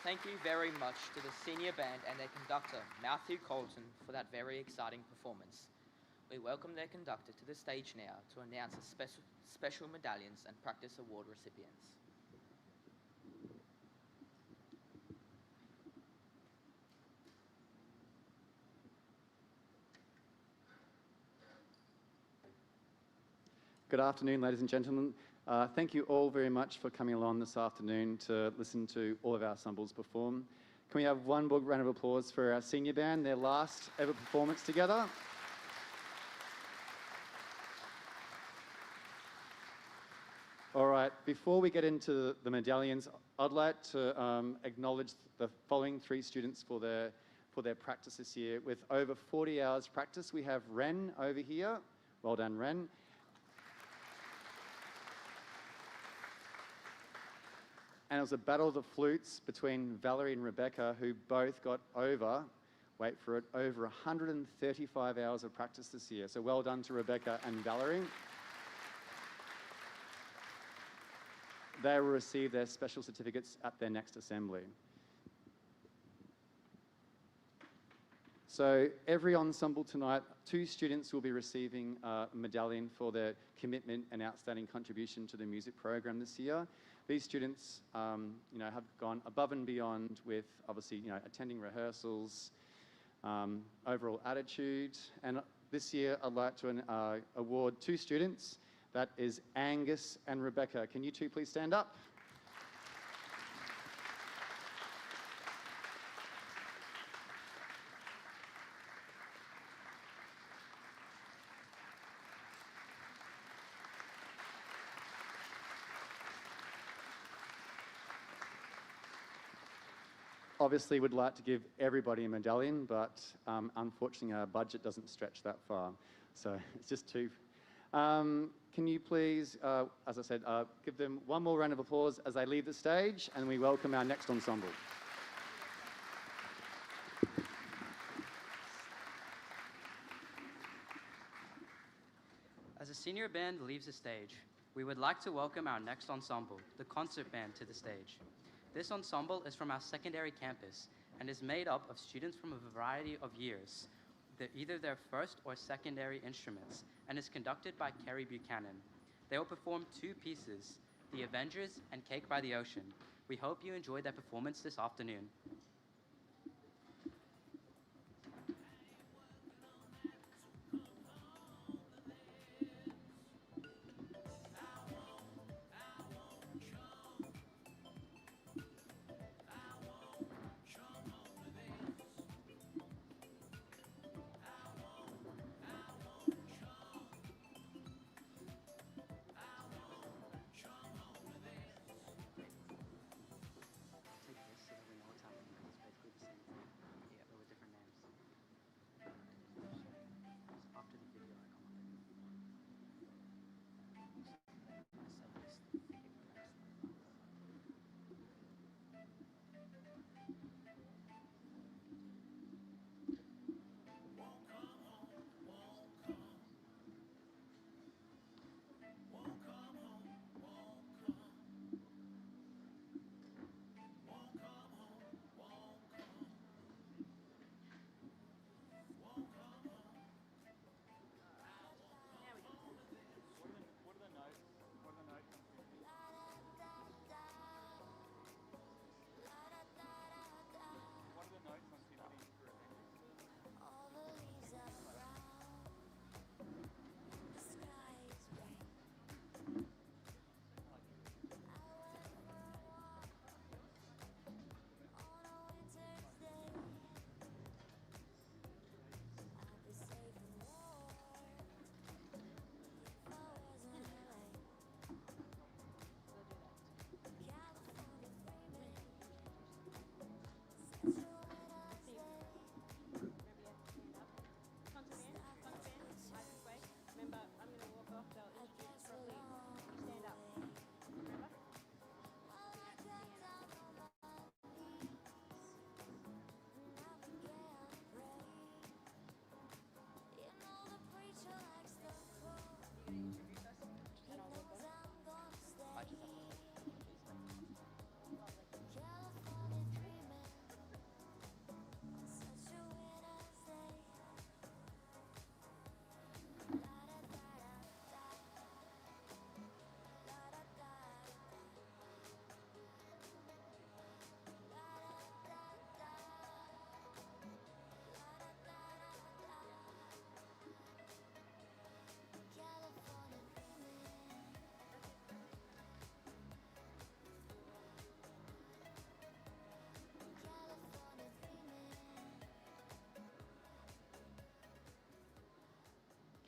thank you very much to the senior band and their conductor, Matthew Colton, for that very exciting performance. We welcome their conductor to the stage now to announce the special medallions and practice award recipients. Good afternoon, ladies and gentlemen. Thank you all very much for coming along this afternoon to listen to all of our ensembles perform. Can we have one big round of applause for our senior band, their last ever performance together? All right, before we get into the medallions, I'd like to acknowledge the following 3 students for their practice this year. With over 40 hours practice, we have Ren over here. Well done, Ren. And it was a battle of the flutes between Valerie and Rebecca, who both got over, wait for it, over 135 hours of practice this year. So well done to Rebecca and Valerie. They will receive their special certificates at their next assembly. So every ensemble tonight, 2 students will be receiving a medallion for their commitment and outstanding contribution to the music program this year. These students, have gone above and beyond with obviously, attending rehearsals, overall attitude. And this year, I'd like to award 2 students. That is Angus and Rebecca. Can you 2 please stand up? Obviously, we'd like to give everybody a medallion, but unfortunately, our budget doesn't stretch that far. So it's just 2. Can you please, as I said, give them one more round of applause as they leave the stage, and we welcome our next ensemble. As the senior band leaves the stage, we would like to welcome our next ensemble, the concert band, to the stage. This ensemble is from our secondary campus and is made up of students from a variety of years, either their first or secondary instruments, and is conducted by Kerry Buchanan. They will perform 2 pieces, The Avengers and Cake by the Ocean. We hope you enjoy their performance this afternoon. Take this so that we know what's happening.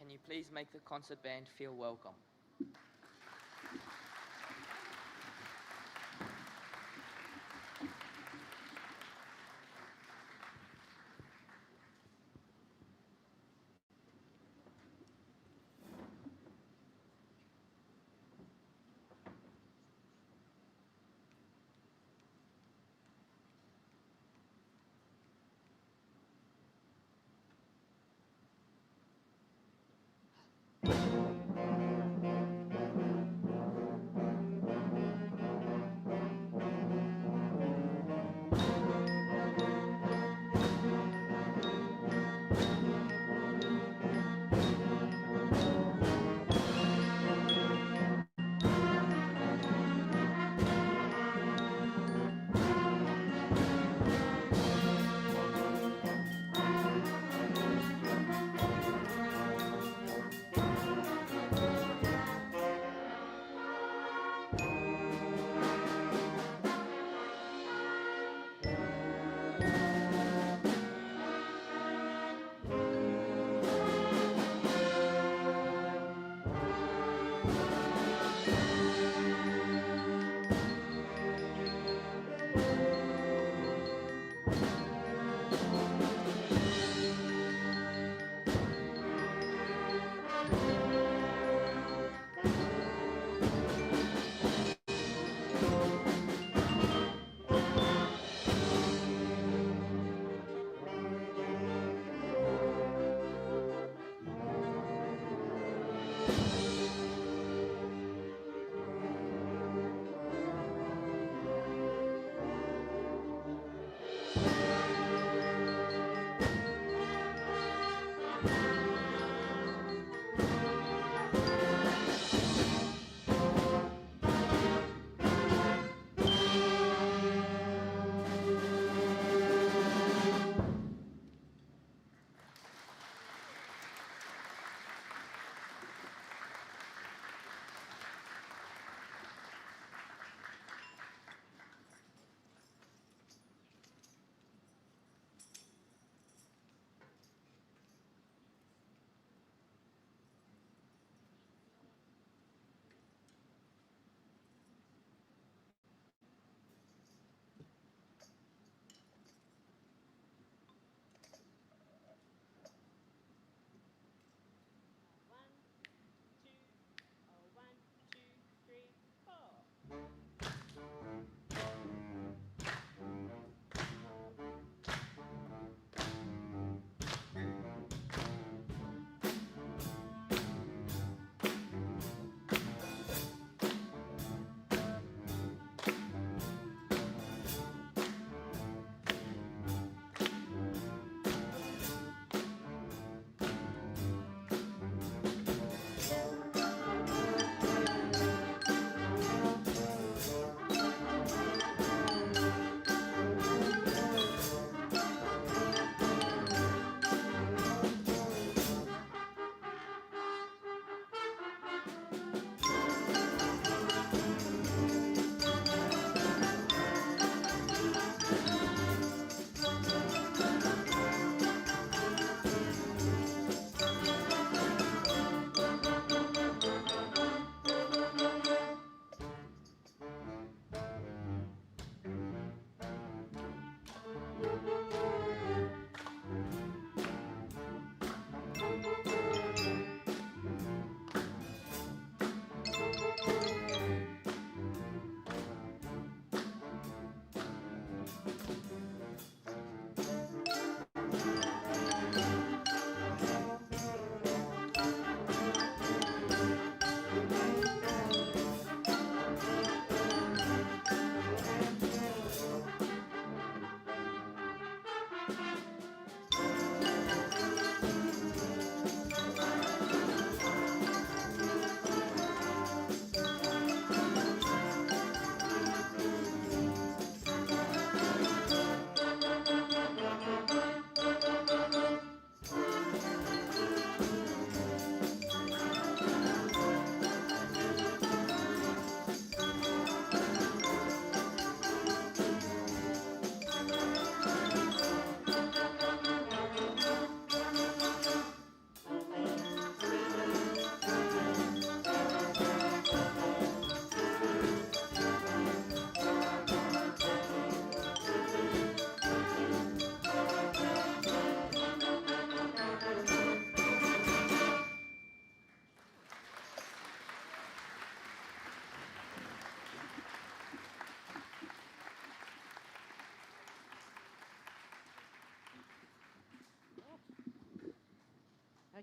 Can you please make the concert band feel welcome?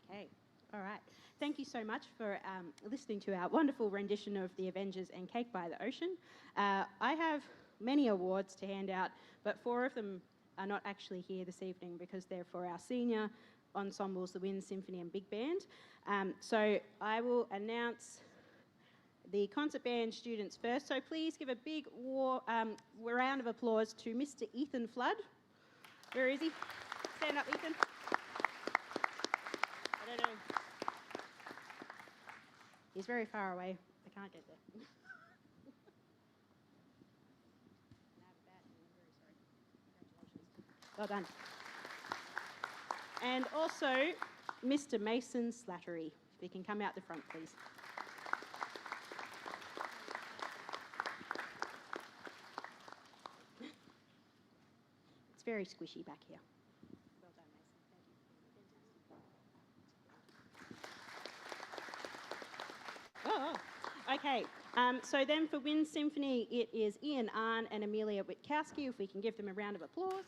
Okay, all right. Thank you so much for listening to our wonderful rendition of The Avengers and Cake by the Ocean. I have many awards to hand out, but 4 of them are not actually here this evening because they're for our senior ensembles, the Wind Symphony and Big Band. So I will announce the concert band students first. So please give a big round of applause to Mr. Ethan Flood. Where is he? Stand up, Ethan. I don't know. He's very far away. I can't get there. Well done. And also, Mr. Mason Slattery. If you can come out the front, please. It's very squishy back here. Well done, Mason. Thank you. Oh. Okay. So then for Wind Symphony, it is Ian Arnn and Amelia Witkowski. If we can give them a round of applause.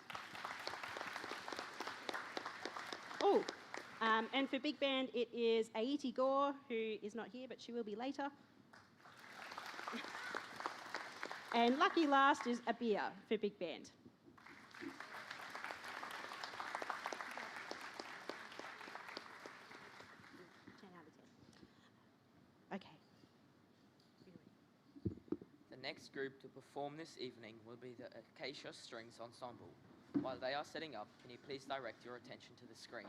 Oh, and for Big Band, it is Aiti Gore, who is not here, but she will be later. And lucky last is Abia for Big Band. Okay. The next group to perform this evening will be the Acacia Strings Ensemble. While they are setting up, can you please direct your attention to the screen?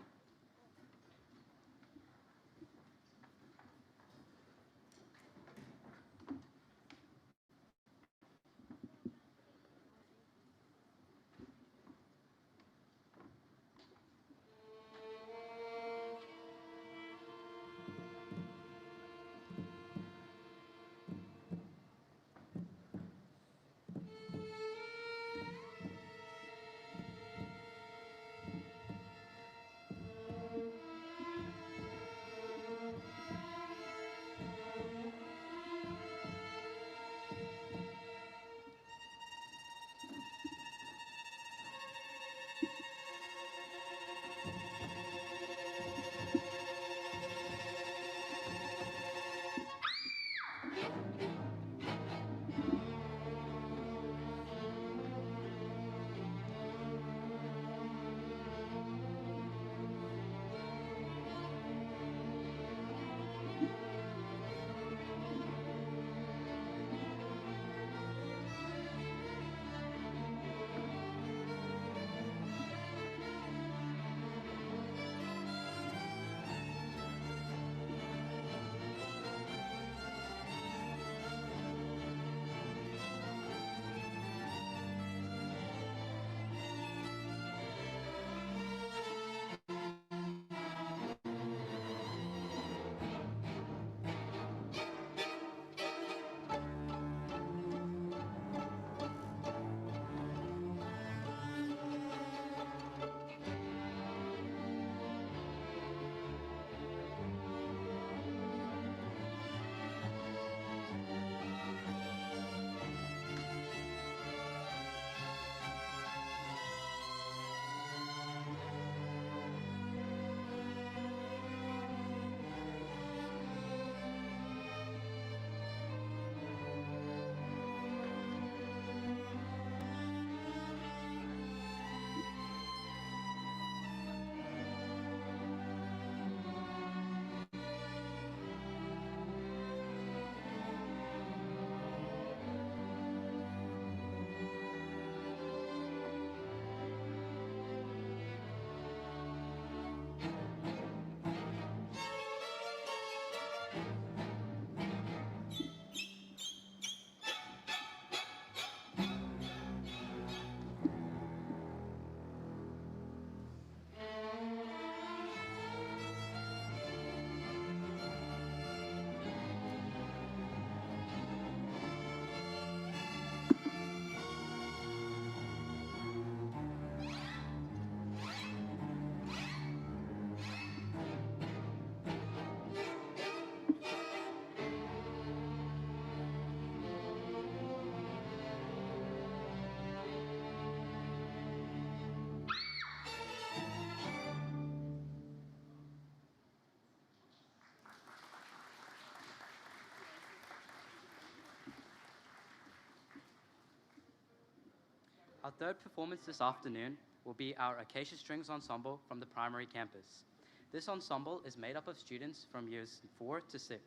Our third performance this afternoon will be our Acacia Strings Ensemble from the primary campus. This ensemble is made up of students from years 4 to 6.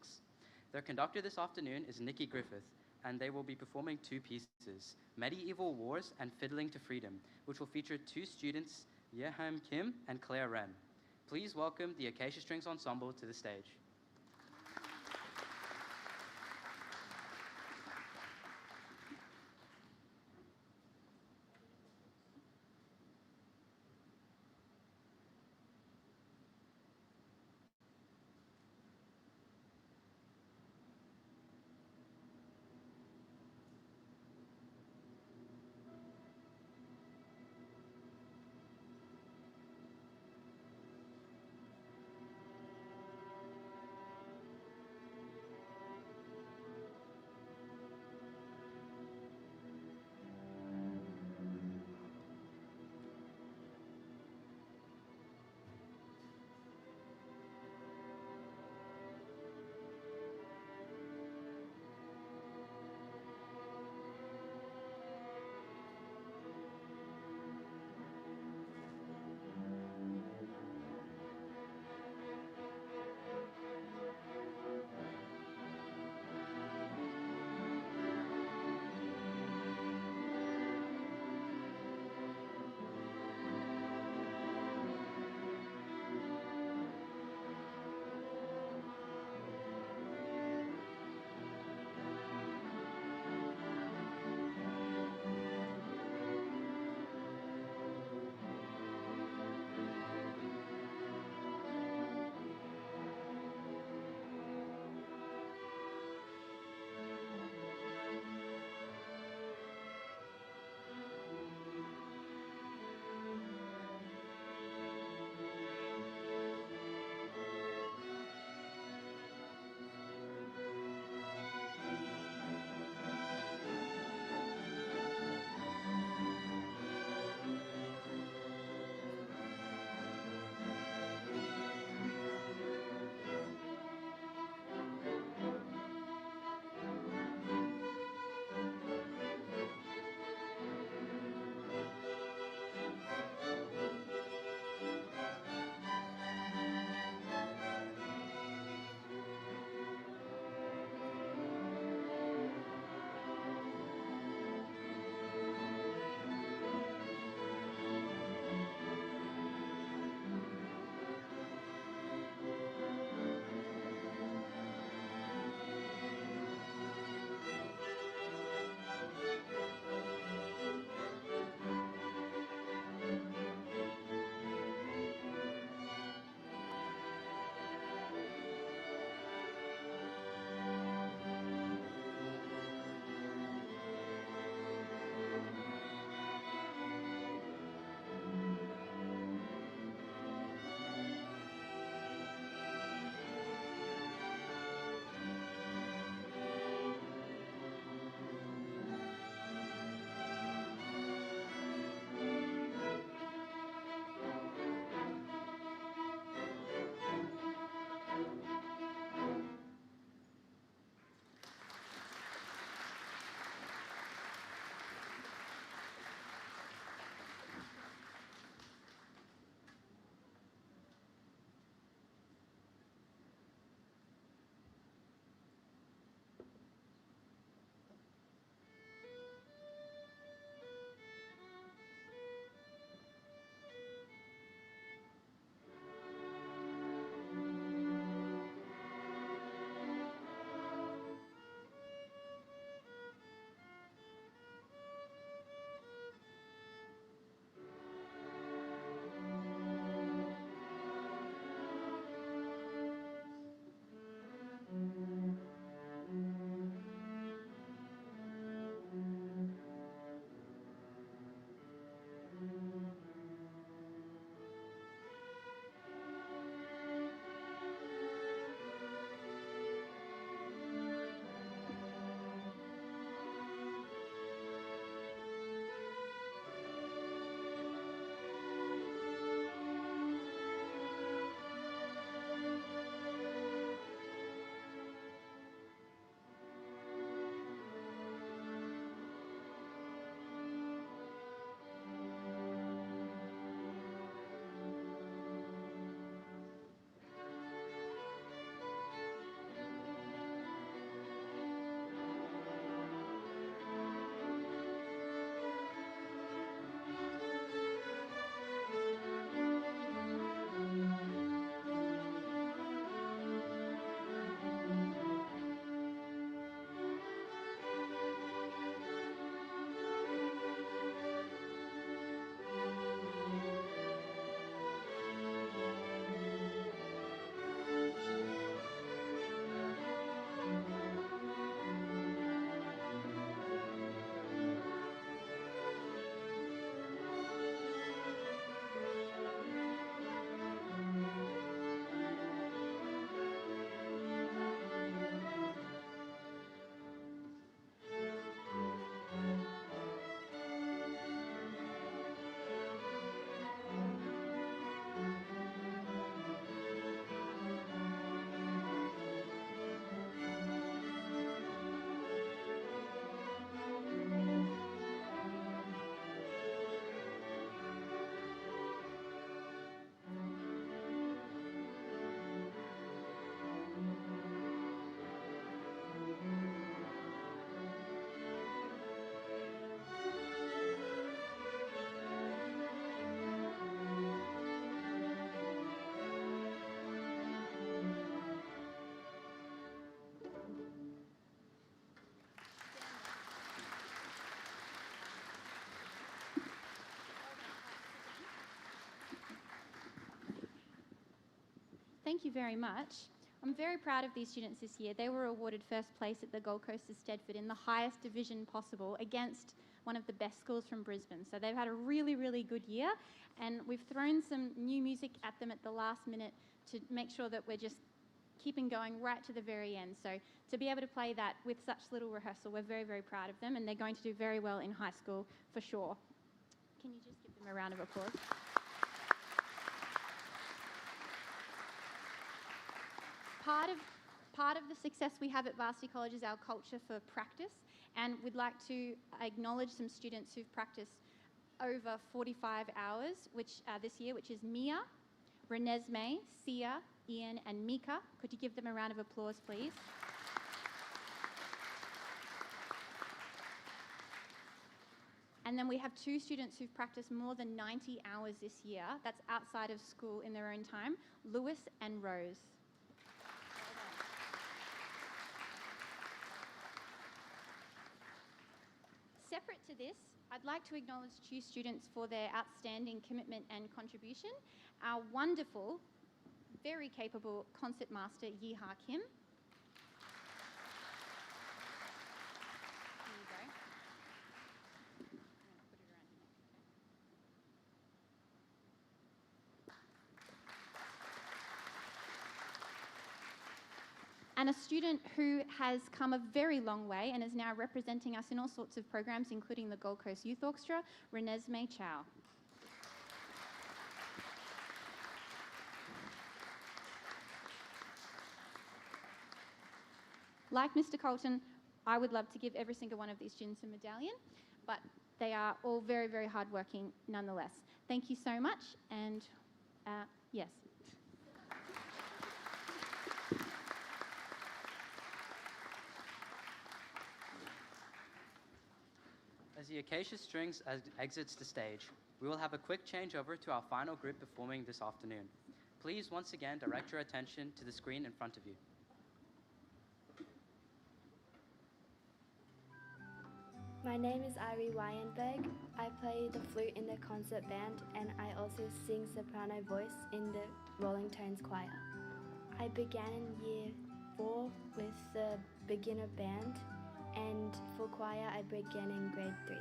Their conductor this afternoon is Nikki Griffith, and they will be performing two pieces, Medieval Wars and Fiddling to Freedom, which will feature two students, Yeham Kim and Claire Wren. Please welcome the Acacia Strings Ensemble to the stage. thank you very much. I'm very proud of these students this year. They were awarded first place at the Gold Coast of Stedford in the highest division possible against one of the best schools from Brisbane. So they've had a really, really good year, and we've thrown some new music at them at the last minute to make sure that we're just keeping going right to the very end. So to be able to play that with such little rehearsal, we're very, very proud of them, and they're going to do very well in high school for sure. Can you just give them a round of applause? Part of the success we have at Varsity College is our culture for practice, and we'd like to acknowledge some students who've practiced over 45 hours this year, which is Mia, Renesmee, Sia, Ian and Mika. Could you give them a round of applause, please? And then we have 2 students who've practiced more than 90 hours this year. That's outside of school in their own time, Lewis and Rose. Separate to this, I'd like to acknowledge 2 students for their outstanding commitment and contribution. Our wonderful, very capable concert master, Yeeha Kim. Here you go. I'm going to put it around your neck, okay? And a student who has come a very long way and is now representing us in all sorts of programs, including the Gold Coast Youth Orchestra, Renesmee Chow. Like Mr. Colton, I would love to give every single one of these students a medallion, but they are all very, very hardworking nonetheless. Thank you so much, and yes. As the Acacia Strings exits the stage, we will have a quick changeover to our final group performing this afternoon. Please once again direct your attention to the screen in front of you. My name is Ari Weinberg. I play the flute in the concert band, and I also sing soprano voice in the Rolling Tones choir. I began in year 4 with the beginner band, and for choir I began in grade 3.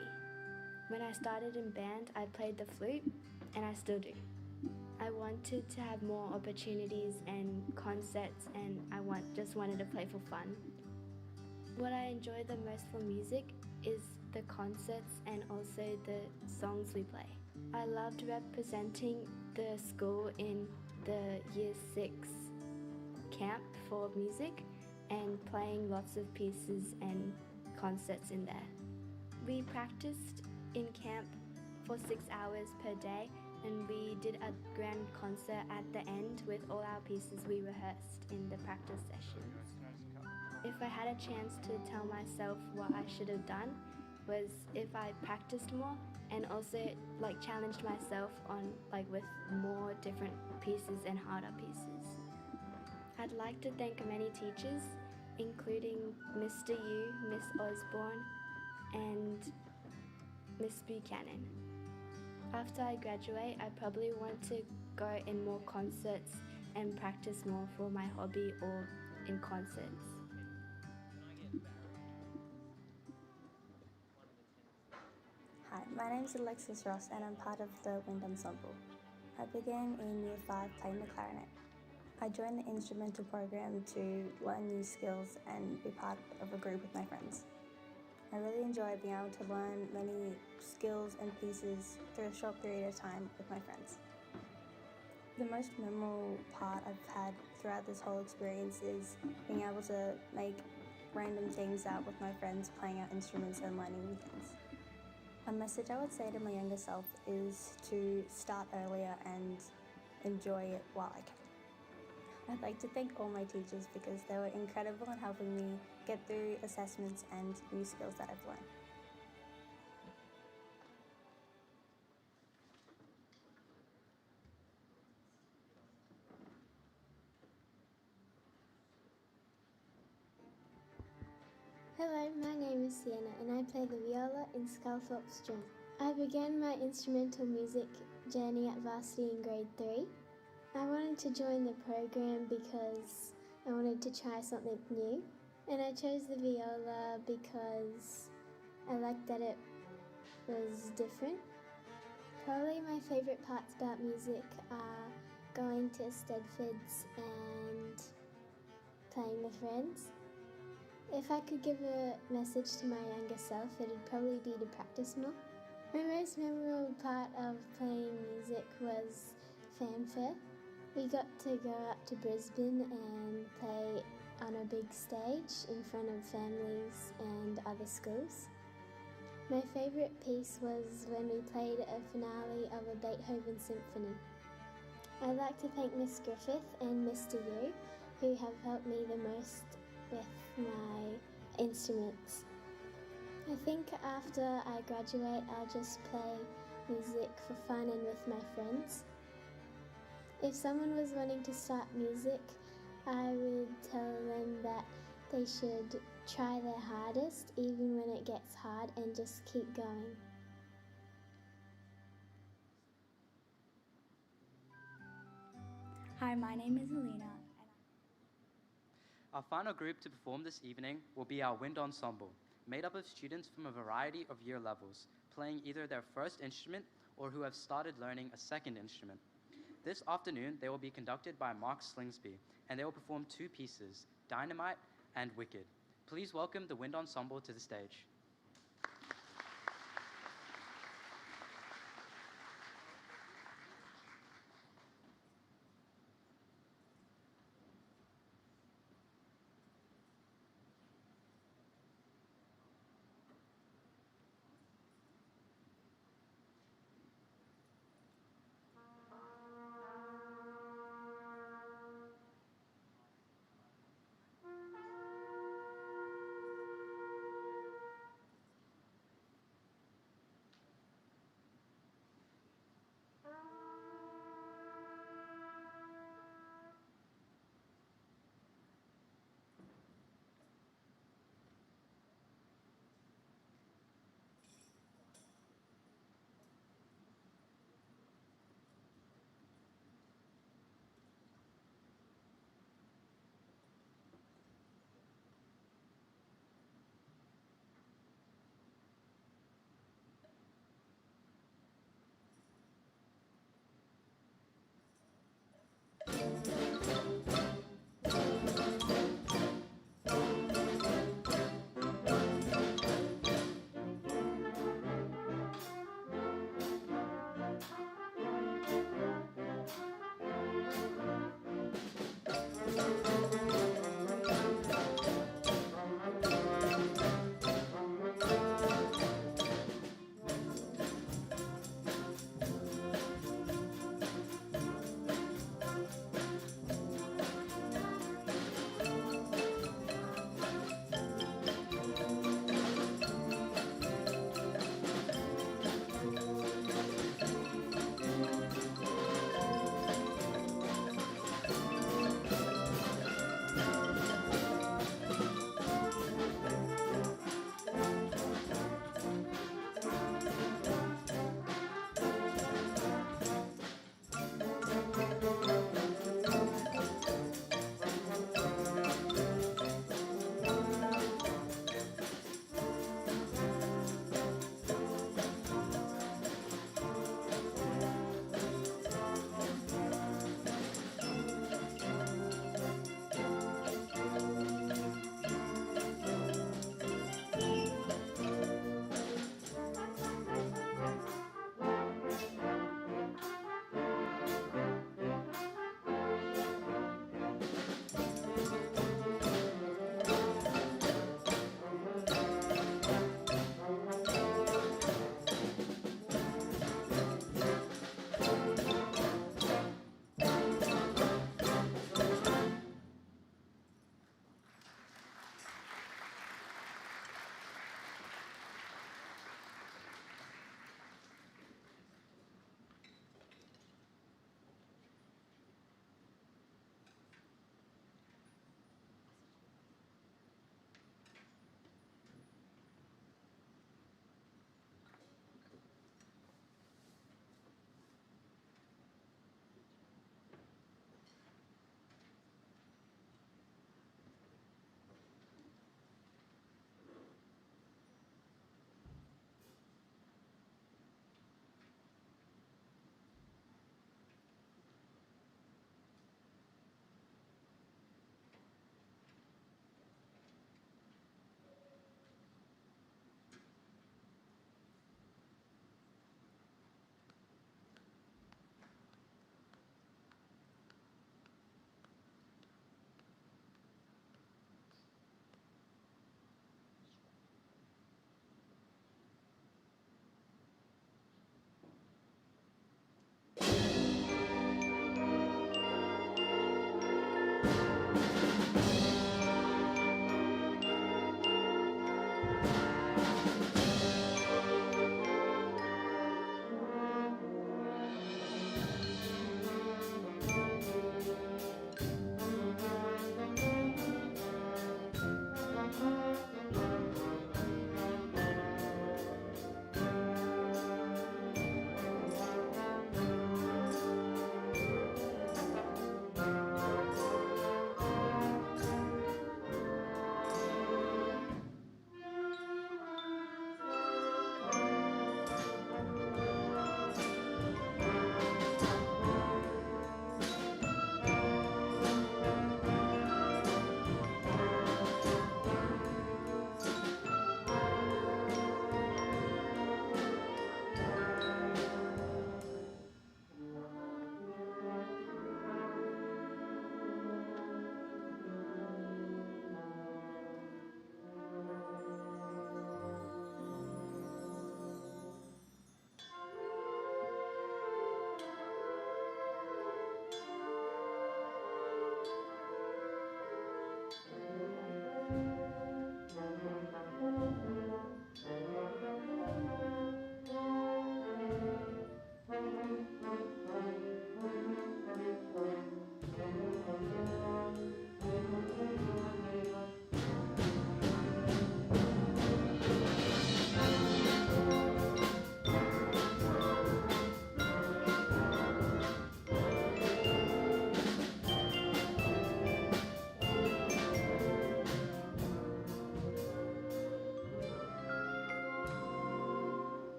When I started in band, I played the flute, and I still do. I wanted to have more opportunities and concerts, and just wanted to play for fun. What I enjoy the most for music is the concerts and also the songs we play. I loved representing the school in the year 6 camp for music and playing lots of pieces and concerts in there. We practiced in camp for 6 hours per day, and we did a grand concert at the end with all our pieces we rehearsed in the practice sessions. If I had a chance to tell myself what I should have done was if I practiced more and also challenged myself on with more different pieces and harder pieces. I'd like to thank many teachers, including Mr. Yu, Miss Osborne, and Miss Buchanan. After I graduate, I probably want to go in more concerts and practice more for my hobby or in concerts. Hi, my name is Alexis Ross and I'm part of the wind ensemble. I began in year 5 playing the clarinet. I joined the instrumental program to learn new skills and be part of a group with my friends. I really enjoy being able to learn many skills and pieces through a short period of time with my friends. The most memorable part I've had throughout this whole experience is being able to make random things out with my friends, playing our instruments and learning new things. A message I would say to my younger self is to start earlier and enjoy it while I can. I'd like to thank all my teachers because they were incredible in helping me get through assessments and new skills that I've learned. Hello, my name is Sienna and I play the viola in Sculthorpe String. I began my instrumental music journey at Varsity in grade 3. I wanted to join the program because I wanted to try something new, and I chose the viola because I liked that it was different. Probably my favourite parts about music are going to Stedfords and playing with friends. If I could give a message to my younger self, it'd probably be to practice more. My most memorable part of playing music was fanfare. We got to go up to Brisbane and play on a big stage in front of families and other schools. My favourite piece was when we played a finale of a Beethoven symphony. I'd like to thank Miss Griffith and Mr. Yu, who have helped me the most with my instruments. I think after I graduate, I'll just play music for fun and with my friends. If someone was wanting to start music, I would tell them that they should try their hardest even when it gets hard and just keep going. Hi, my name is Alina. Our final group to perform this evening will be our wind ensemble, made up of students from a variety of year levels, playing either their first instrument or who have started learning a second instrument. This afternoon, they will be conducted by Mark Slingsby, and they will perform two pieces, Dynamite and Wicked. Please welcome the wind ensemble to the stage.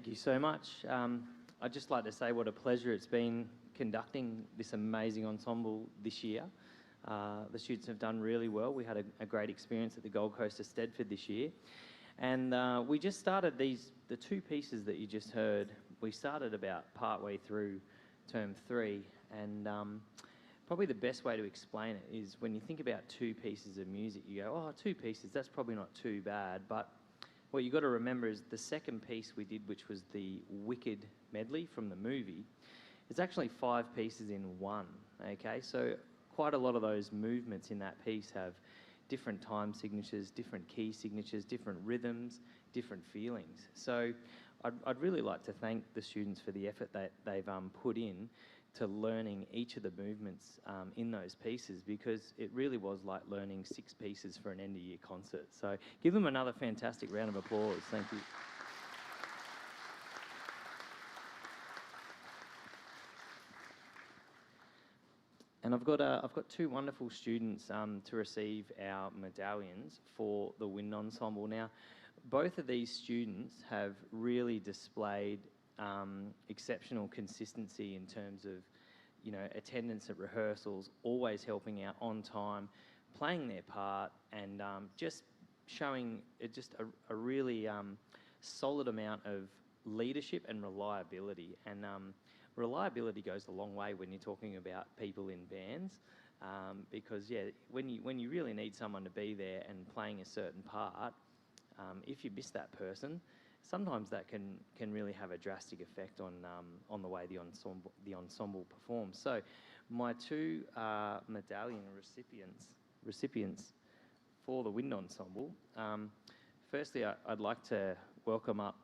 Thank you so much. I'd just like to say what a pleasure it's been conducting this amazing ensemble this year. The students have done really well. We had a great experience at the Gold Coast of Stedford this year. And we just started the two pieces that you just heard, we started about partway through term 3. And probably the best way to explain it is when you think about two pieces of music, you go, oh, two pieces, that's probably not too bad. But what you've got to remember is the second piece we did, which was the Wicked medley from the movie, it's actually 5 pieces in one, okay? So quite a lot of those movements in that piece have different time signatures, different key signatures, different rhythms, different feelings. So I'd really like to thank the students for the effort that they've put in to learning each of the movements in those pieces, because it really was like learning 6 pieces for an end-of-year concert. So give them another fantastic round of applause. Thank you. And I've got 2 wonderful students to receive our medallions for the wind ensemble. Now, both of these students have really displayed exceptional consistency in terms of, you know, attendance at rehearsals, always helping out on time, playing their part, and just showing just a really solid amount of leadership and reliability. And reliability goes a long way when you're talking about people in bands, because yeah, when you really need someone to be there and playing a certain part, if you miss that person, sometimes that can really have a drastic effect on the way the ensemble performs. So my 2 medallion recipients for the wind ensemble. Firstly, I'd like to welcome up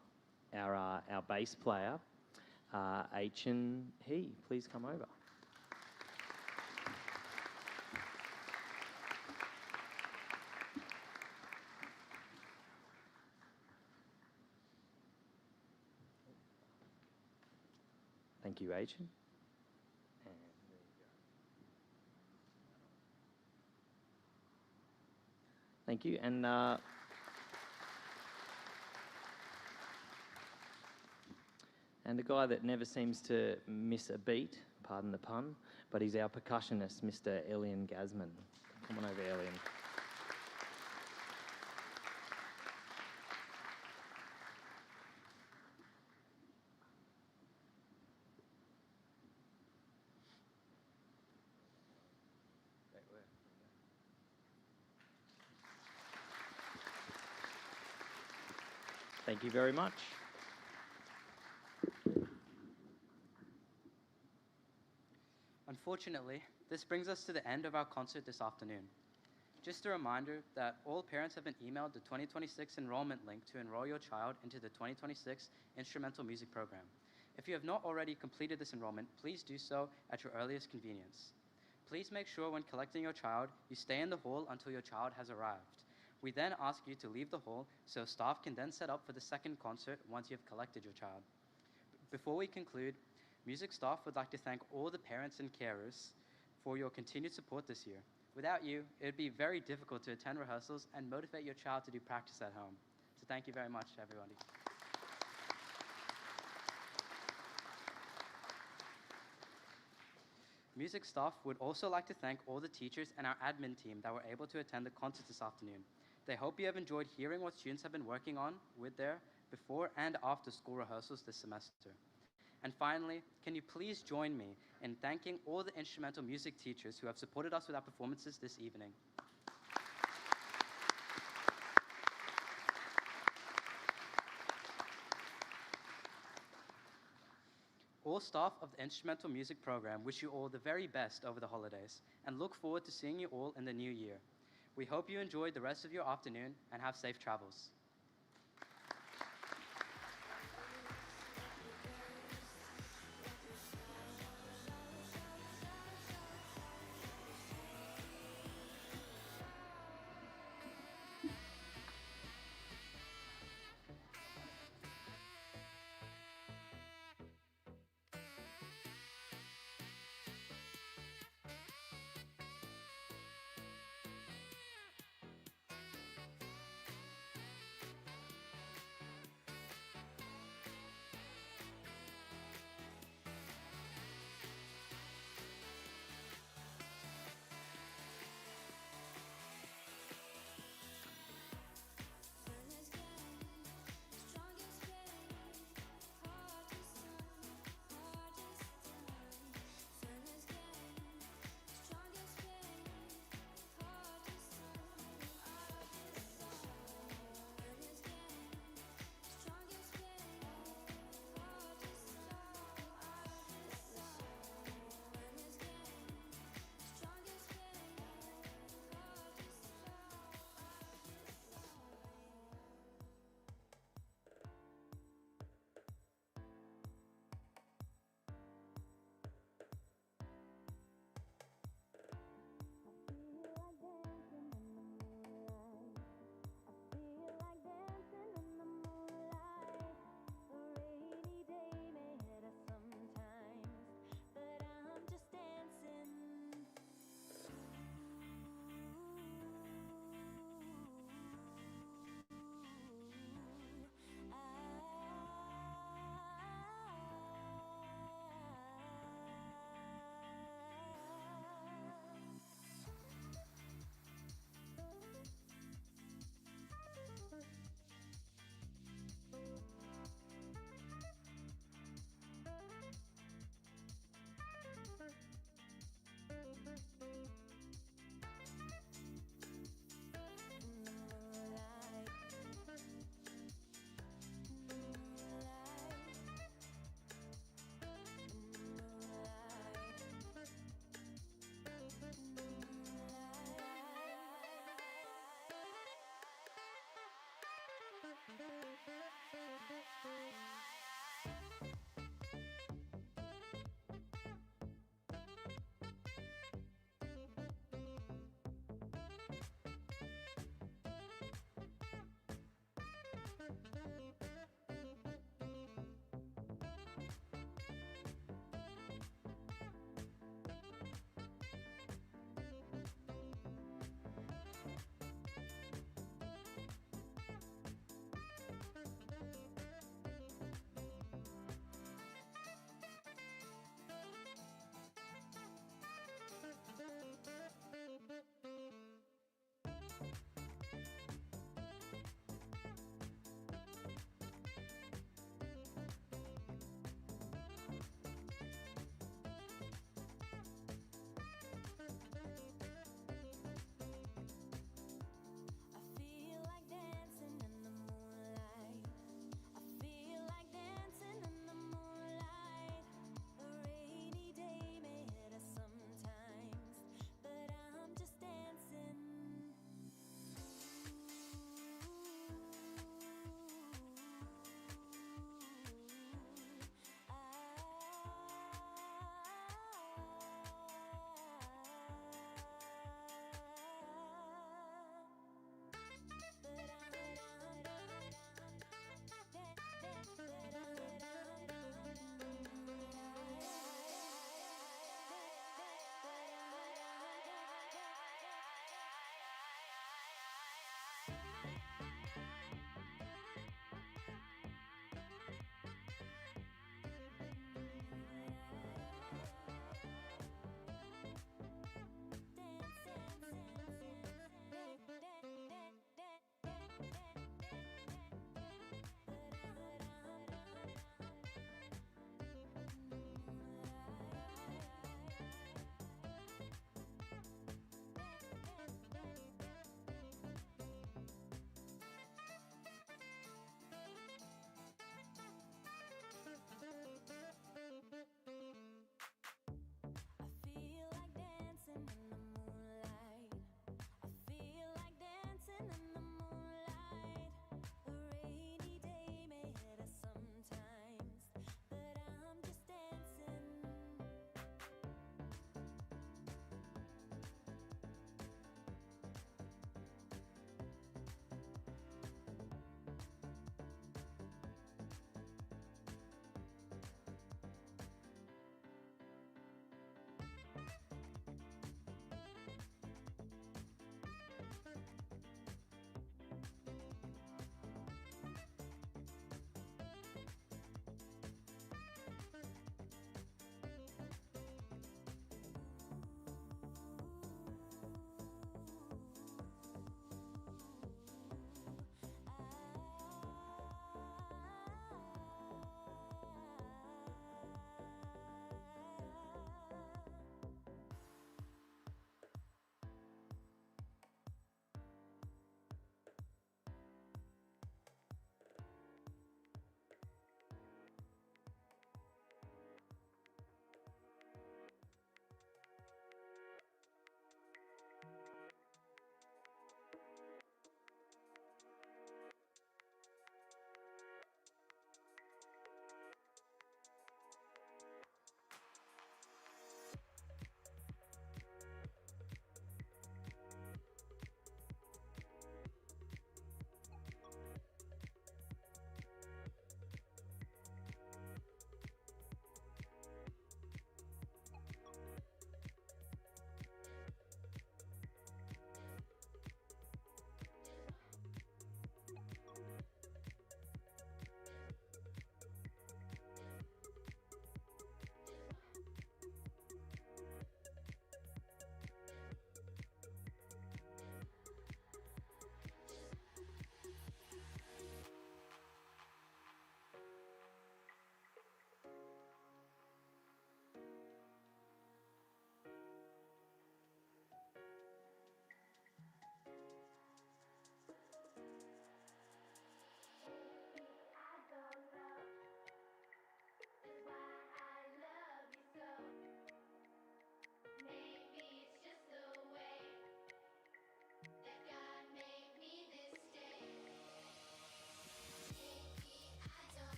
our bass player, Achen He. Please come over. Thank you, Achen. And there you go. Thank you. And a guy that never seems to miss a beat, pardon the pun, but he's our percussionist, Mr. Elian Gazman. Come on over, Elian. Thank you very much. Unfortunately, this brings us to the end of our concert this afternoon. Just a reminder that all parents have been emailed the 2026 enrollment link to enroll your child into the 2026 instrumental music program. If you have not already completed this enrollment, please do so at your earliest convenience. Please make sure when collecting your child, you stay in the hall until your child has arrived. We then ask you to leave the hall so staff can then set up for the second concert once you have collected your child. Before we conclude, music staff would like to thank all the parents and carers for your continued support this year. Without you, it would be very difficult to attend rehearsals and motivate your child to do practice at home. So thank you very much, everybody. Music staff would also like to thank all the teachers and our admin team that were able to attend the concert this afternoon. They hope you have enjoyed hearing what students have been working on with their before and after school rehearsals this semester. And finally, can you please join me in thanking all the instrumental music teachers who have supported us with our performances this evening. All staff of the instrumental music program wish you all the very best over the holidays and look forward to seeing you all in the new year. We hope you enjoyed the rest of your afternoon and have safe travels.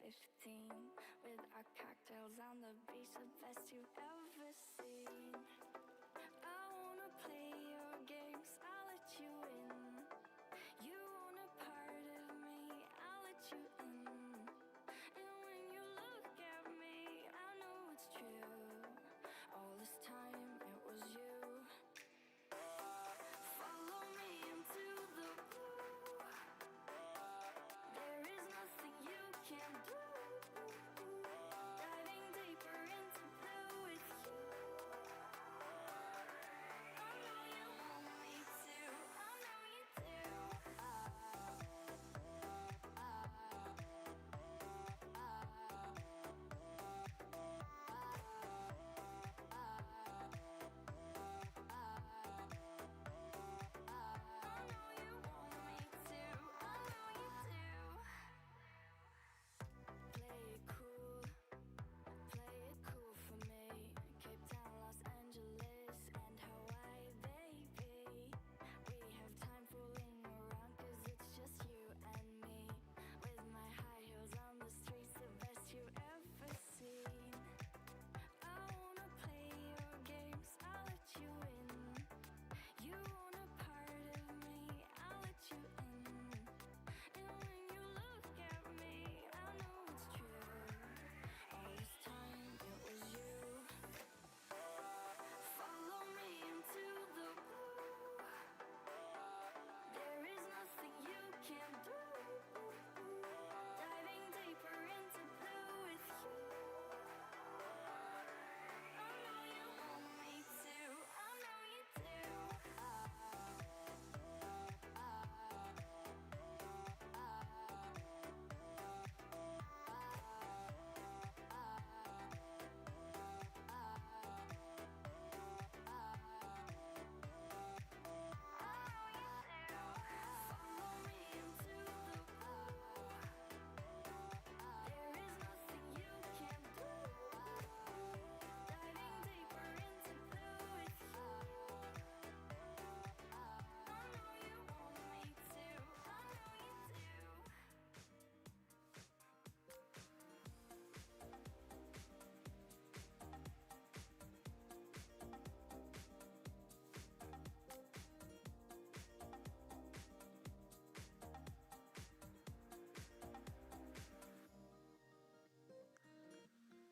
15 with our cocktails on the beach, the best you've ever seen. I wanna play your games, I'll let you in. You want a part of me, I'll let you in. And when you look at me, I know it's true. All this time it was you. Follow me into the blue. There is nothing you can't do. Diving deeper into blue with you. I know you want me to. I know you do. I know you want me to. I know you do. Play it cool for me. Cape Town, Los Angeles, and Hawaii, baby. We have time fooling around 'cause it's just you and me. With my high heels on the streets, the best you've ever seen. I wanna play your games, I'll let you in. You want a part of me, I'll let you in. And when you look at me, I know it's true. All this time it was you. Follow me into the blue. There is nothing you can't do. Diving deeper into blue with you. I know you want me to. I know you do. Follow me into the blue. There is nothing you can't do. Diving deeper into blue with you. I know you want me to. I know you do.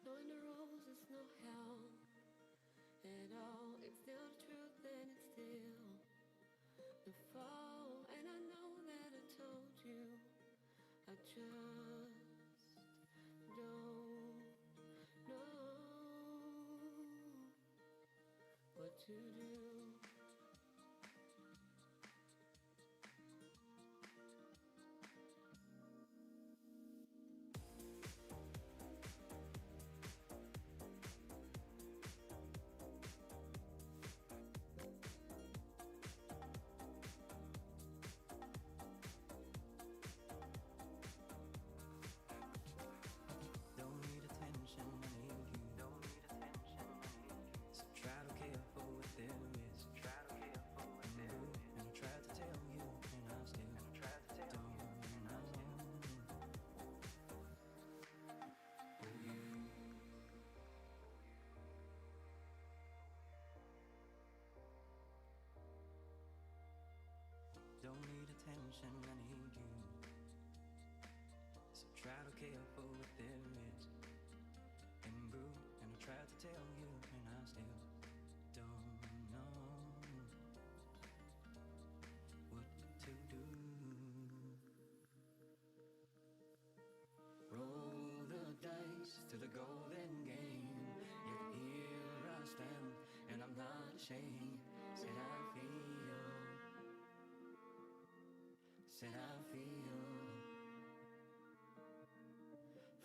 Knowing the rules is no help at all. It's still the truth and it's still the fall. And I know that I told you I just don't know what to do. Don't need attention, I need you. Don't need attention, I need you. So try to care for what there is. Try to care for what there is. And I tried to tell you, and I still don't know. For you. Don't need attention, I need you. So try to care for what there is. And grew, and I tried to tell you, and I still don't know what to do. Roll the dice to the golden game. Yet here I stand, and I'm not ashamed. Said I feel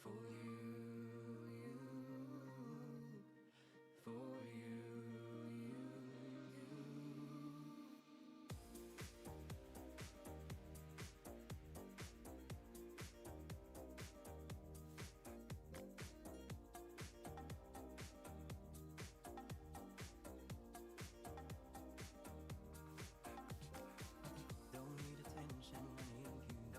for you, for you. Don't need attention, I need you.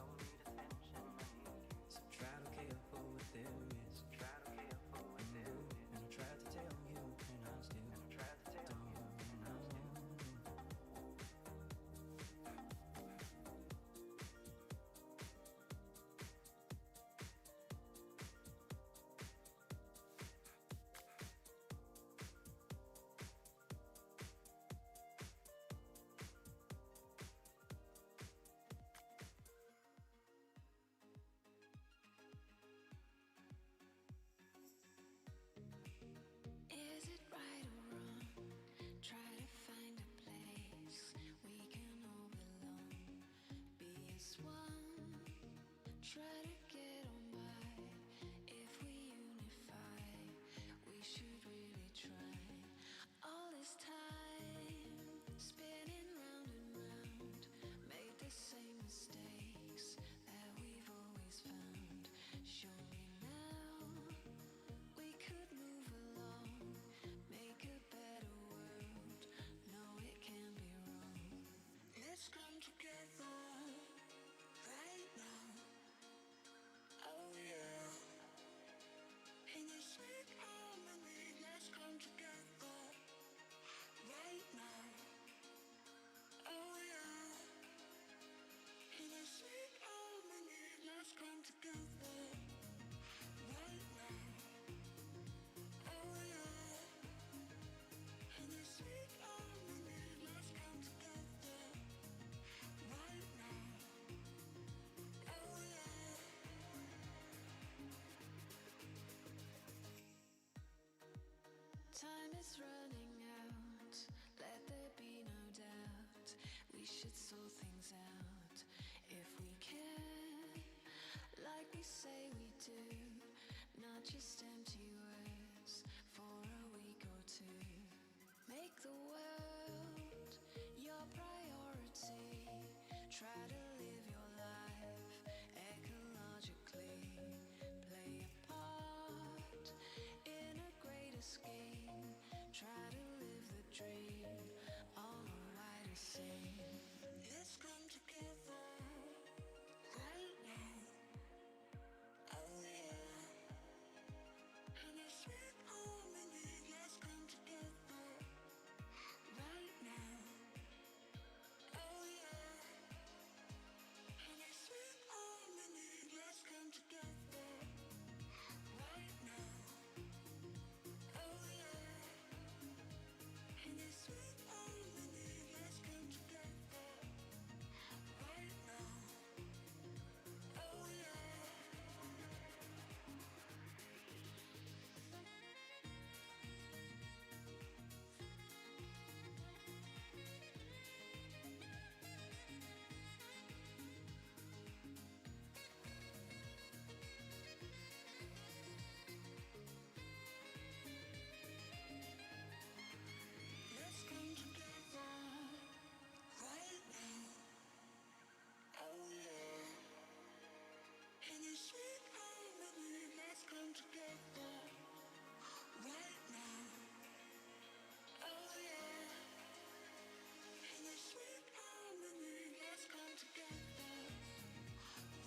try to get on by. If we unify, we should really try. All this time, spinning round and round, made the same mistakes that we've always found. Surely now we could move along, make a better world. No, it can't be wrong. Let's come together right now. Oh yeah. In this sweet harmony, let's come together right now. Oh yeah. In this sweet harmony, let's come together right now. Oh yeah. In this sweet harmony, let's come together right now. Oh yeah. Time is running out, let there be no doubt. We should sort things out if we can, like we say we do. Not just empty words for a week or two. Make the world your priority. Try to live your life ecologically. Play a part in a greater scheme. Try to live the dream on a wider scene. Let's come together right now. Oh yeah. In a sweet harmony, let's come together right now. Oh yeah. In a sweet harmony, let's come together right now. Oh yeah. In a sweet harmony, let's come together right now. Oh yeah. Let's come together right now. Oh yeah. In a sweet harmony, let's come together right now. Oh yeah. In a sweet harmony, let's come together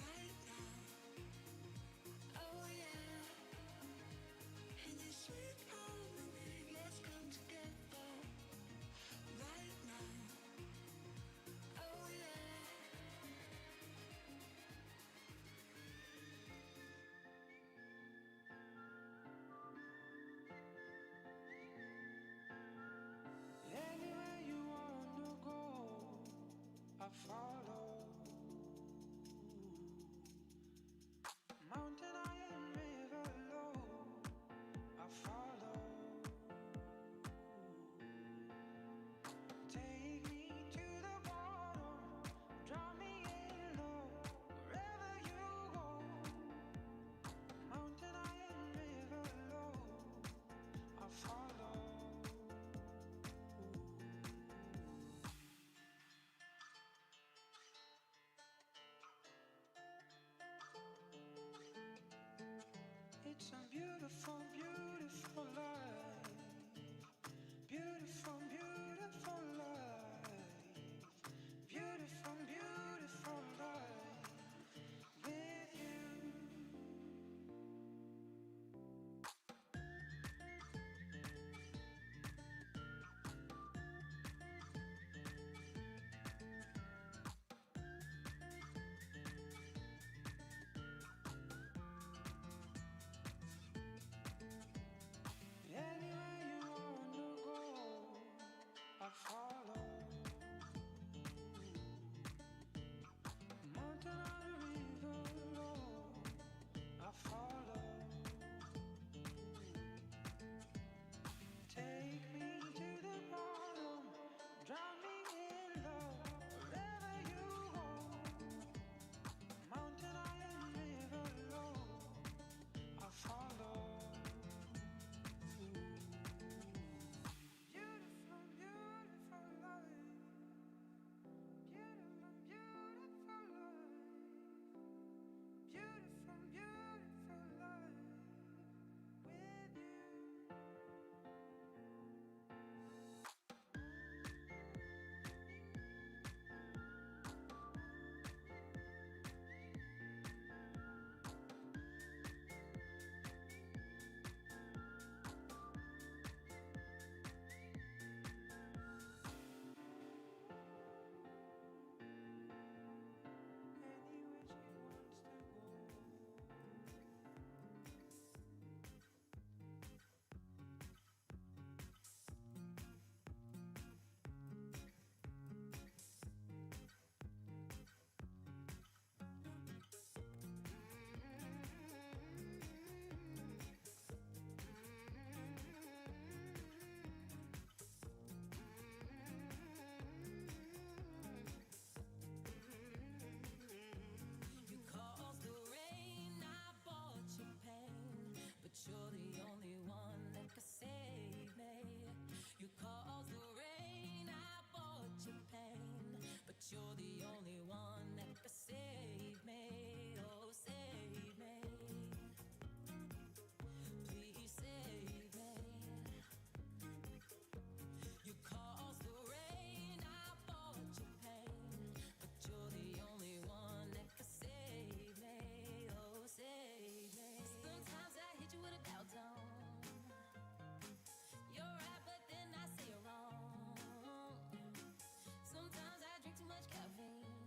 right now. Oh yeah. In a sweet harmony, let's come together right now. Oh yeah. Anywhere you wanna go, I follow. Mountain high and river low, I follow. Take me to the bottom, drop me in low, wherever you go. Mountain high and river low, I follow. It's a beautiful, beautiful life. Beautiful, beautiful life. Beautiful, beautiful life with you. you're the only one that could save me. Oh, save me. Please save me. You caused the rain, I bought your pain, but you're the only one that could save me. Oh, save me. Sometimes I hit you with a doubt tone. You're right, but then I say you're wrong. Sometimes I drink too much caffeine.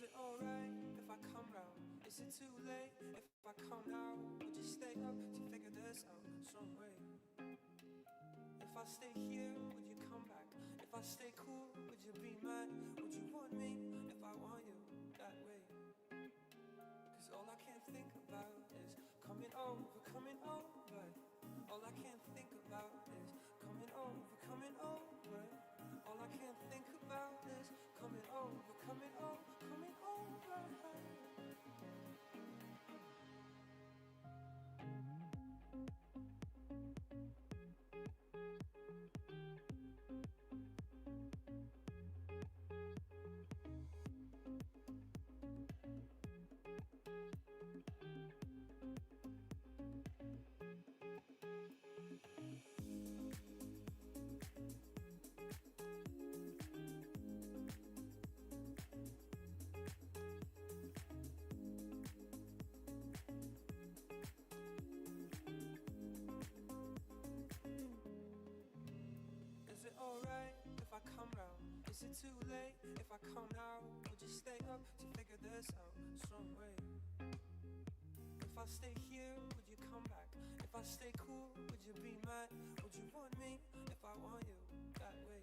Is it alright if I come round? Is it too late if I come now? Would you stay up to figure this out some way? If I stay here, would you come back? If I stay cool, would you be mad? Would you want me if I want you that way? Cause all I can think about is coming over. All I can think about is coming over. All I can think about is coming over. Is it alright if I come round? Is it too late if I come now? Would you stay up to figure this out some way? If I stay here, would you come back? If I stay cool, would you be mad? Would you want me if I want you that way?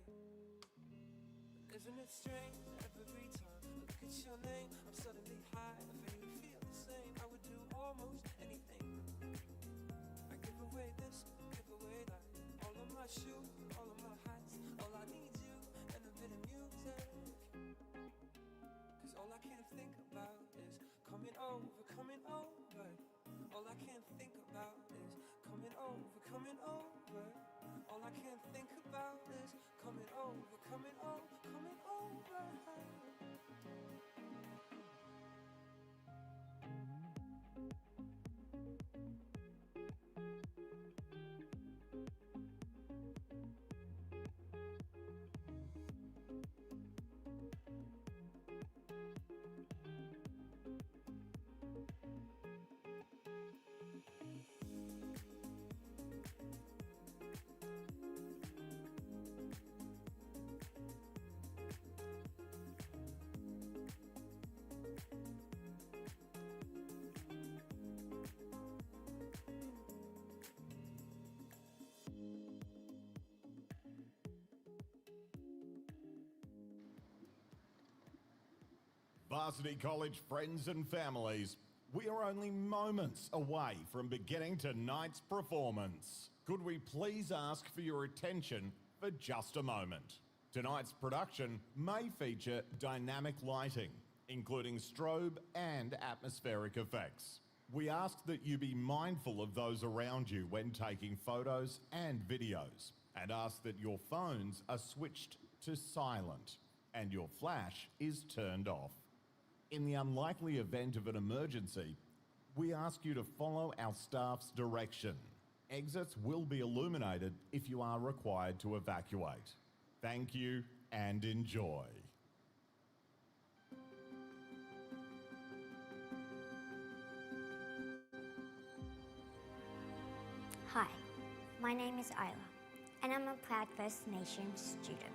Isn't it strange every time I look at your name, I'm suddenly high, I feel the same. I would do almost anything. I give away this, give away that. All of my shoes, all of my hats. All I need you and a bit of music. Cause all I can think about is coming over. All I can think about is coming over. All I can think about is coming over. Varsity College friends and families, we are only moments away from beginning tonight's performance. Could we please ask for your attention for just a moment? Tonight's production may feature dynamic lighting, including strobe and atmospheric effects. We ask that you be mindful of those around you when taking photos and videos, and ask that your phones are switched to silent and your flash is turned off. In the unlikely event of an emergency, we ask you to follow our staff's direction. Exits will be illuminated if you are required to evacuate. Thank you and enjoy. Hi, my name is Isla, and I'm a proud First Nations student.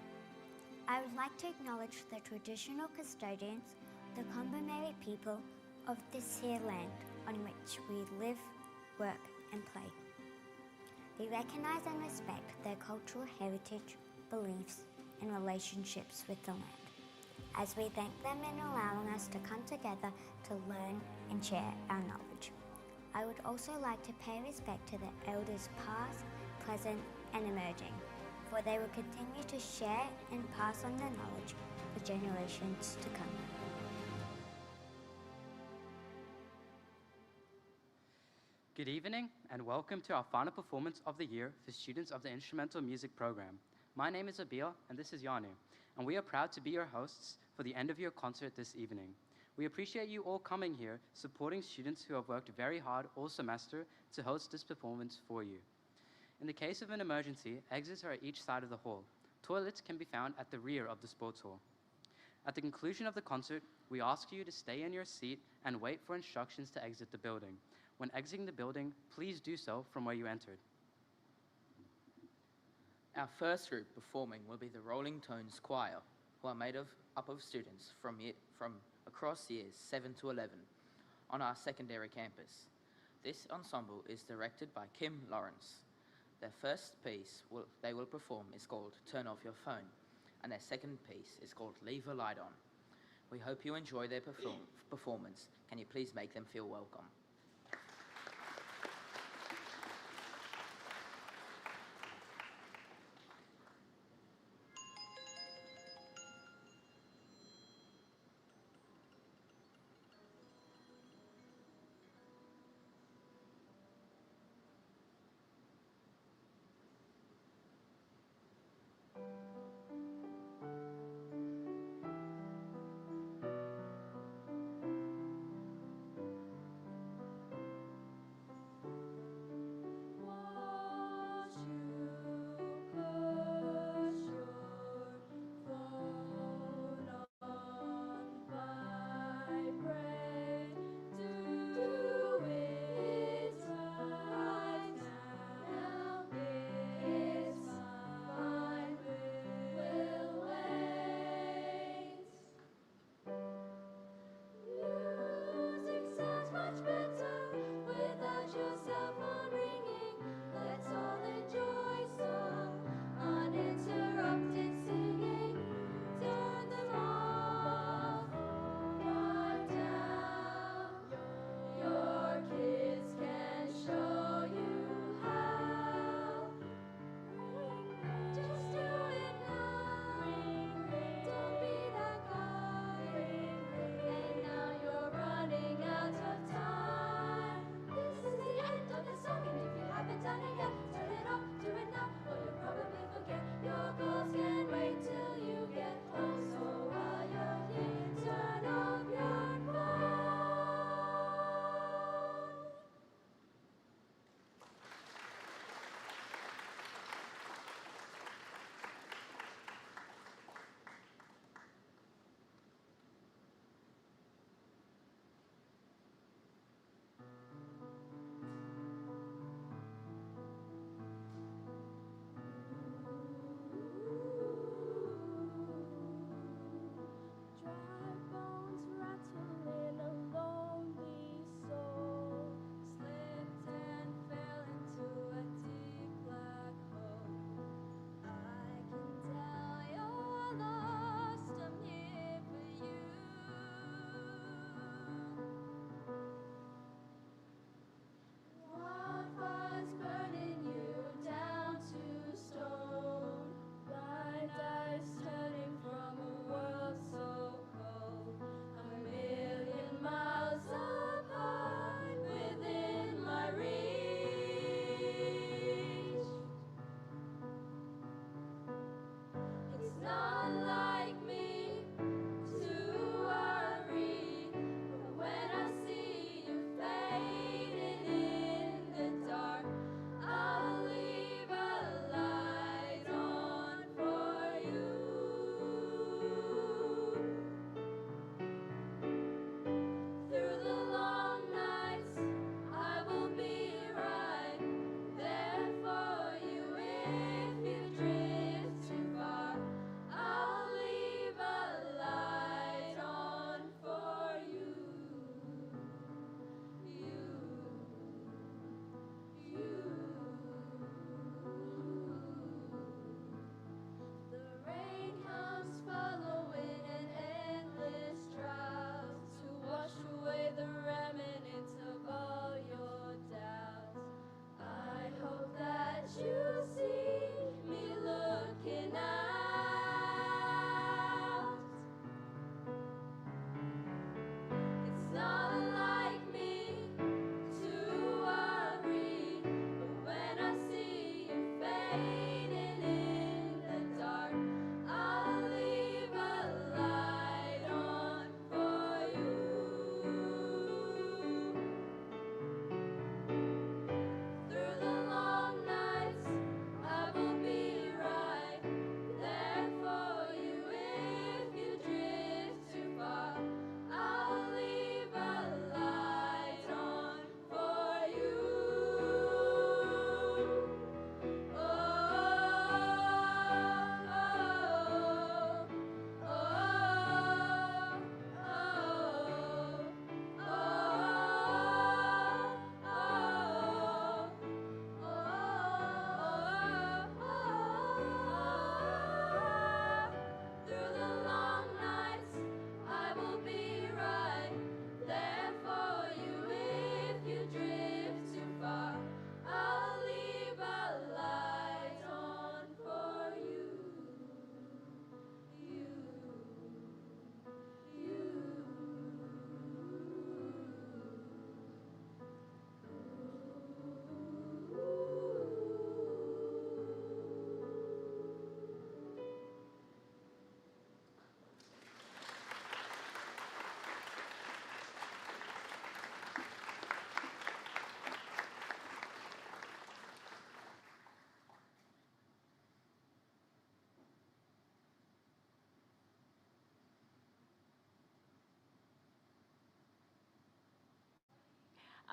I would like to acknowledge the traditional custodians, the Kombumerri people of this here land on which we live, work and play. We recognise and respect their cultural heritage, beliefs and relationships with the land, as we thank them in allowing us to come together to learn and share our knowledge. I would also like to pay respect to the elders past, present and emerging, for they will continue to share and pass on their knowledge for generations to come. Good evening and welcome to our final performance of the year for students of the Instrumental Music Program. My name is Abil and this is Yanu, and we are proud to be your hosts for the end of year concert this evening. We appreciate you all coming here, supporting students who have worked very hard all semester to host this performance for you. In the case of an emergency, exits are at each side of the hall. Toilets can be found at the rear of the sports hall. At the conclusion of the concert, we ask you to stay in your seat and wait for instructions to exit the building. When exiting the building, please do so from where you entered. Our first group performing will be the Rolling Tones Choir, who are made of up of students from across years 7 to 11 on our secondary campus. This ensemble is directed by Kim Lawrence. Their first piece they will perform is called Turn Off Your Phone, and their second piece is called Leave a Light On. We hope you enjoy their performance. Can you please make them feel welcome?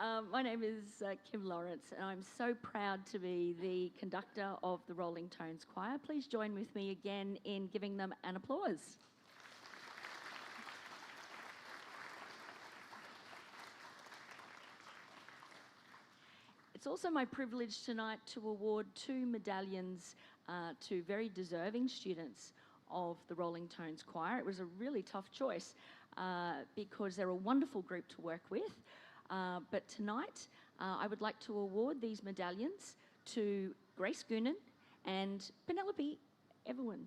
My name is Kim Lawrence, and I'm so proud to be the conductor of the Rolling Tones Choir. Please join with me again in giving them an applause. It's also my privilege tonight to award 2 medallions to very deserving students of the Rolling Tones Choir. It was a really tough choice because they're a wonderful group to work with. But tonight, I would like to award these medallions to Grace Goonan and Penelope Evelyn.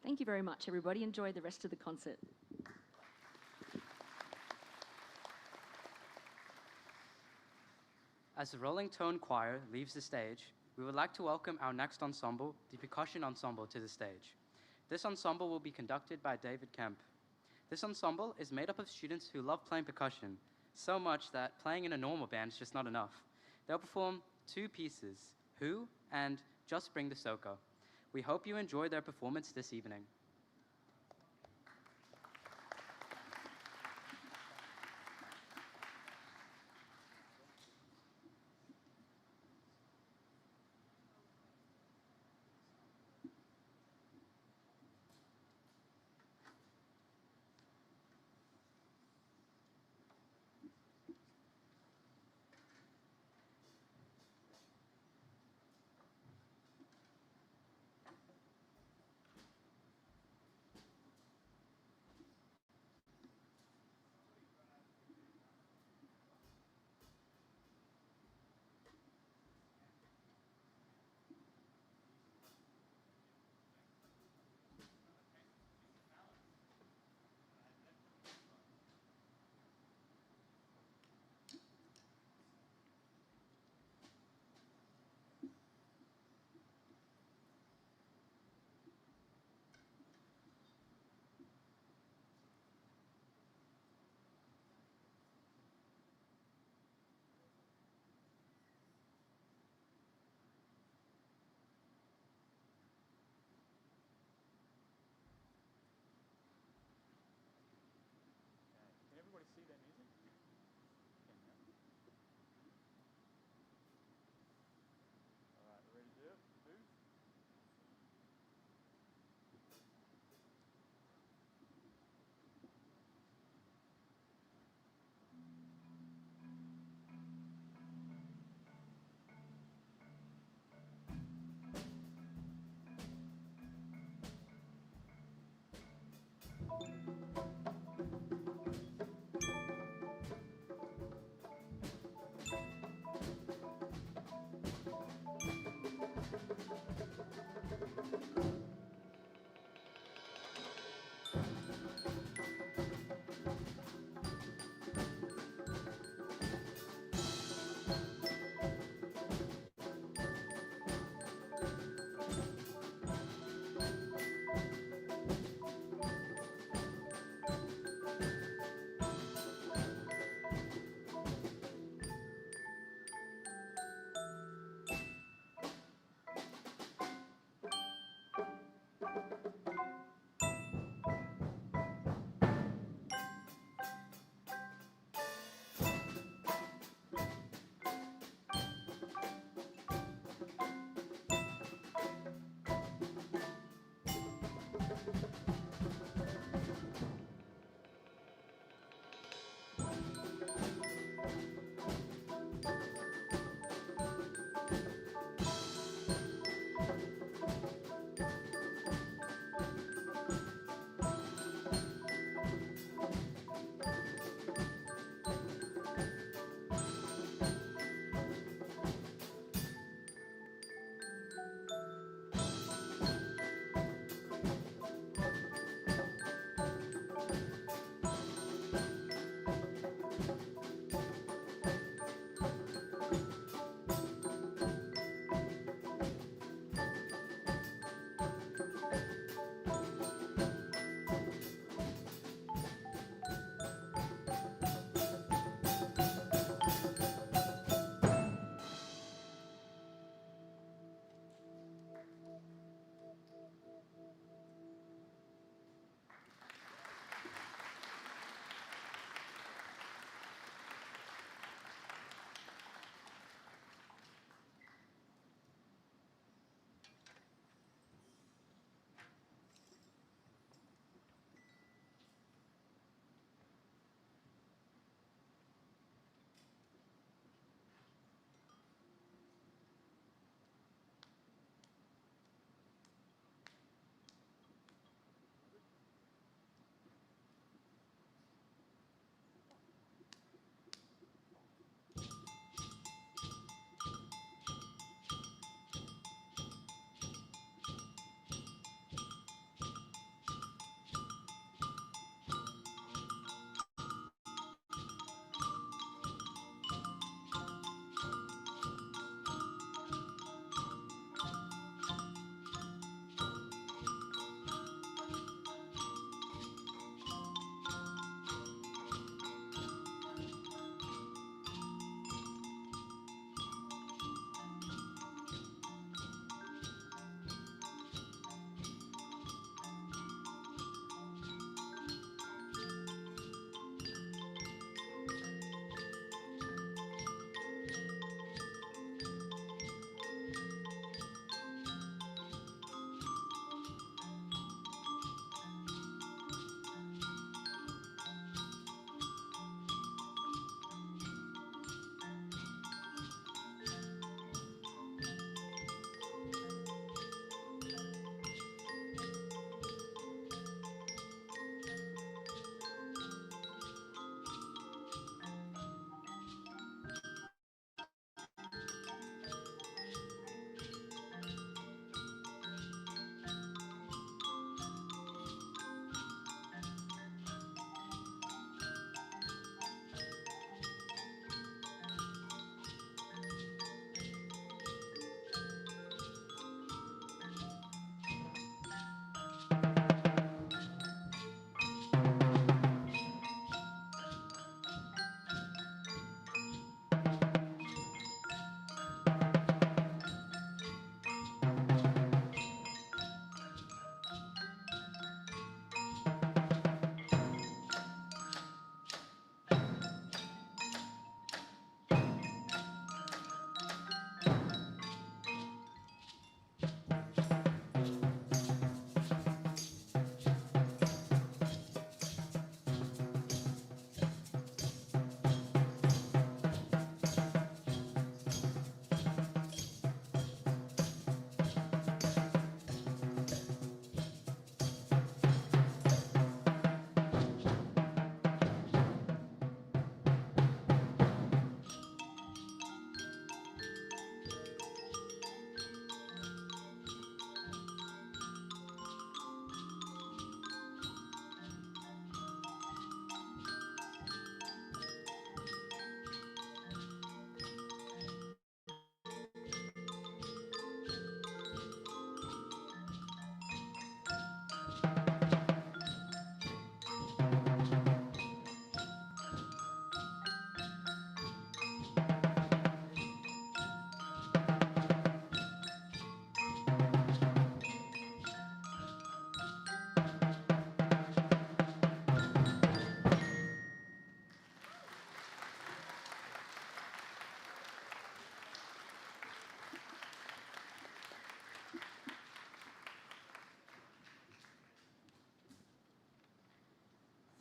Thank you very much, everybody. Enjoy the rest of the concert. As the Rolling Tone Choir leaves the stage, we would like to welcome our next ensemble, the Percussion Ensemble, to the stage. This ensemble will be conducted by David Kemp. This ensemble is made up of students who love playing percussion, so much that playing in a normal band is just not enough. They'll perform 2 pieces, Who and Just Bring the Soca. We hope you enjoy their performance this evening.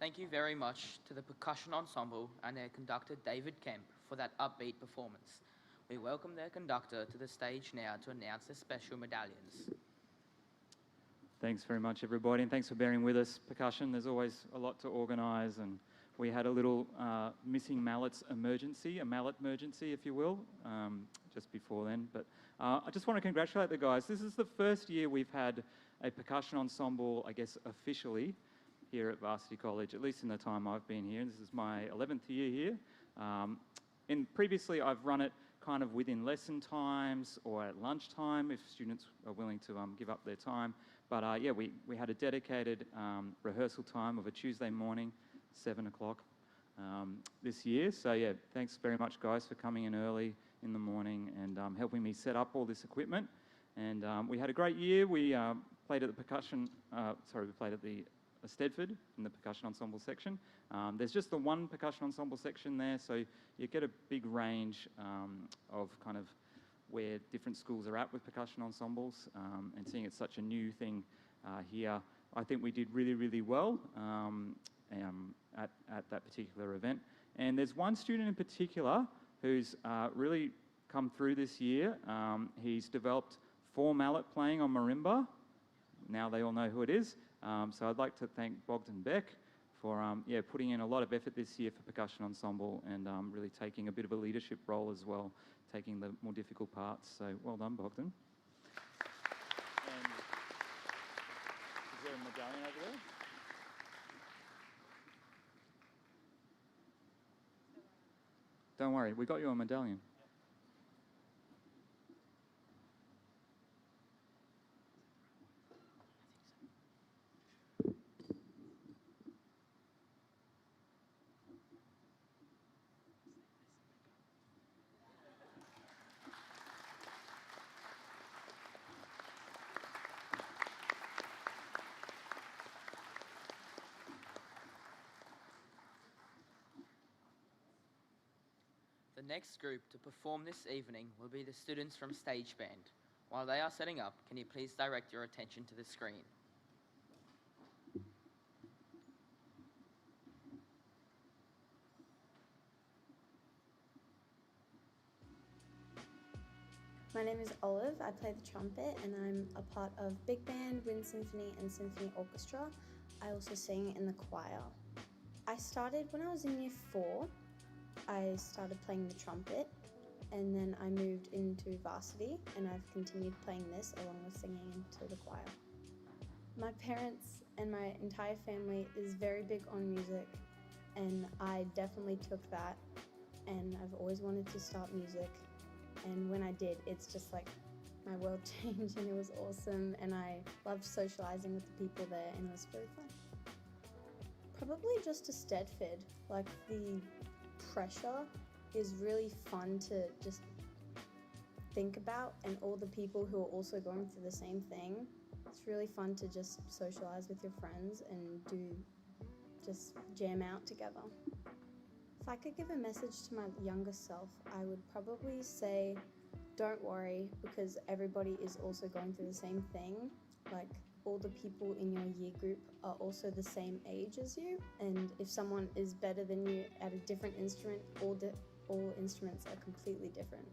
Thank you very much to the Percussion Ensemble and their conductor David Kemp for that upbeat performance. We welcome their conductor to the stage now to announce the special medallions. Thanks very much, everybody, and thanks for bearing with us. Percussion, there's always a lot to organise, and we had a little missing mallets emergency, a mallet emergency, if you will, just before then. But I just want to congratulate the guys. This is the first year we've had a percussion ensemble, I guess, officially here at Varsity College, at least in the time I've been here. This is my 11th year here. And previously I've run it kind of within lesson times or at lunchtime if students are willing to give up their time. But yeah, we had a dedicated rehearsal time of a Tuesday morning, 7 o'clock this year. So yeah, thanks very much guys for coming in early in the morning and helping me set up all this equipment. And we had a great year. We played at the percussion, we played at the Stedford in the percussion ensemble section. There's just the one percussion ensemble section there, so you get a big range of kind of where different schools are at with percussion ensembles, and seeing it's such a new thing here, I think we did really, really well at that particular event. And there's one student in particular who's really come through this year. He's developed 4 mallet playing on marimba. Now they all know who it is. So I'd like to thank Bogdan Beck for putting in a lot of effort this year for Percussion Ensemble and really taking a bit of a leadership role as well, taking the more difficult parts. So well done, Bogdan. And is there a medallion over there? Don't worry, we got you a medallion. The next group to perform this evening will be the students from Stage Band. While they are setting up, can you please direct your attention to the screen? My name is Olive. I play the trumpet and I'm a part of Big Band, Wind Symphony and Symphony Orchestra. I also sing in the choir. I started when I was in year 4. I started playing the trumpet and then I moved into varsity and I've continued playing this along with singing into the choir. My parents and my entire family is very big on music and I definitely took that, and I've always wanted to start music, and when I did, it's just like my world changed and it was awesome, and I loved socializing with the people there and it was really fun. Probably just to Stedford, like the pressure is really fun to just think about, and all the people who are also going through the same thing. It's really fun to just socialize with your friends and just jam out together. If I could give a message to my younger self, I would probably say, don't worry, because everybody is also going through the same thing. Like, all the people in your year group are also the same age as you, and if someone is better than you at a different instrument, all instruments are completely different.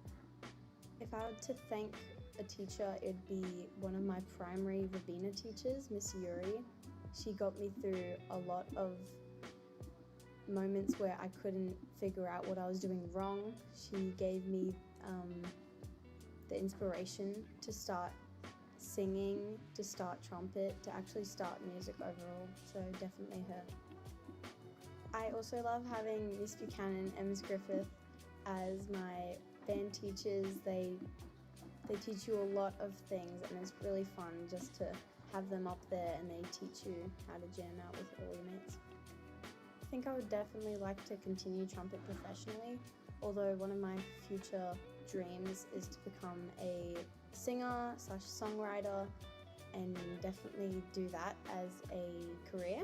If I were to thank a teacher, it'd be one of my primary Rabina teachers, Miss Yuri. She got me through a lot of moments where I couldn't figure out what I was doing wrong. She gave me the inspiration to start singing, to start trumpet, to actually start music overall, so definitely her. I also love having Miss Buchanan and Miss Griffith as my band teachers. They teach you a lot of things and it's really fun just to have them up there and they teach you how to jam out with all your mates. I think I would definitely like to continue trumpet professionally, although one of my future dreams is to become a singer/songwriter and definitely do that as a career.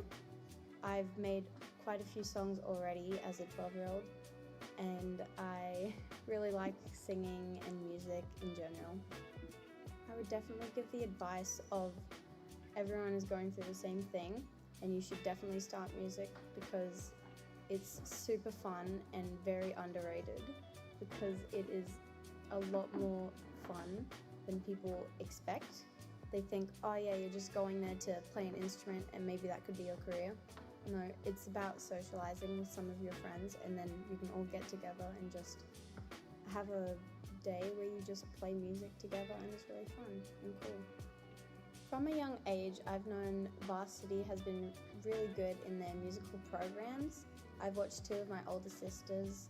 I've made quite a few songs already as a 12-year-old and I really like singing and music in general. I would definitely give the advice of everyone is going through the same thing. and you should definitely start music because it's super fun and very underrated because it is a lot more fun than people expect. They think, oh yeah, you're just going there to play an instrument and maybe that could be your career. No, it's about socializing with some of your friends, and then you can all get together and just have a day where you just play music together, and it's really fun and cool. From a young age, I've known Varsity has been really good in their musical programs. I've watched two of my older sisters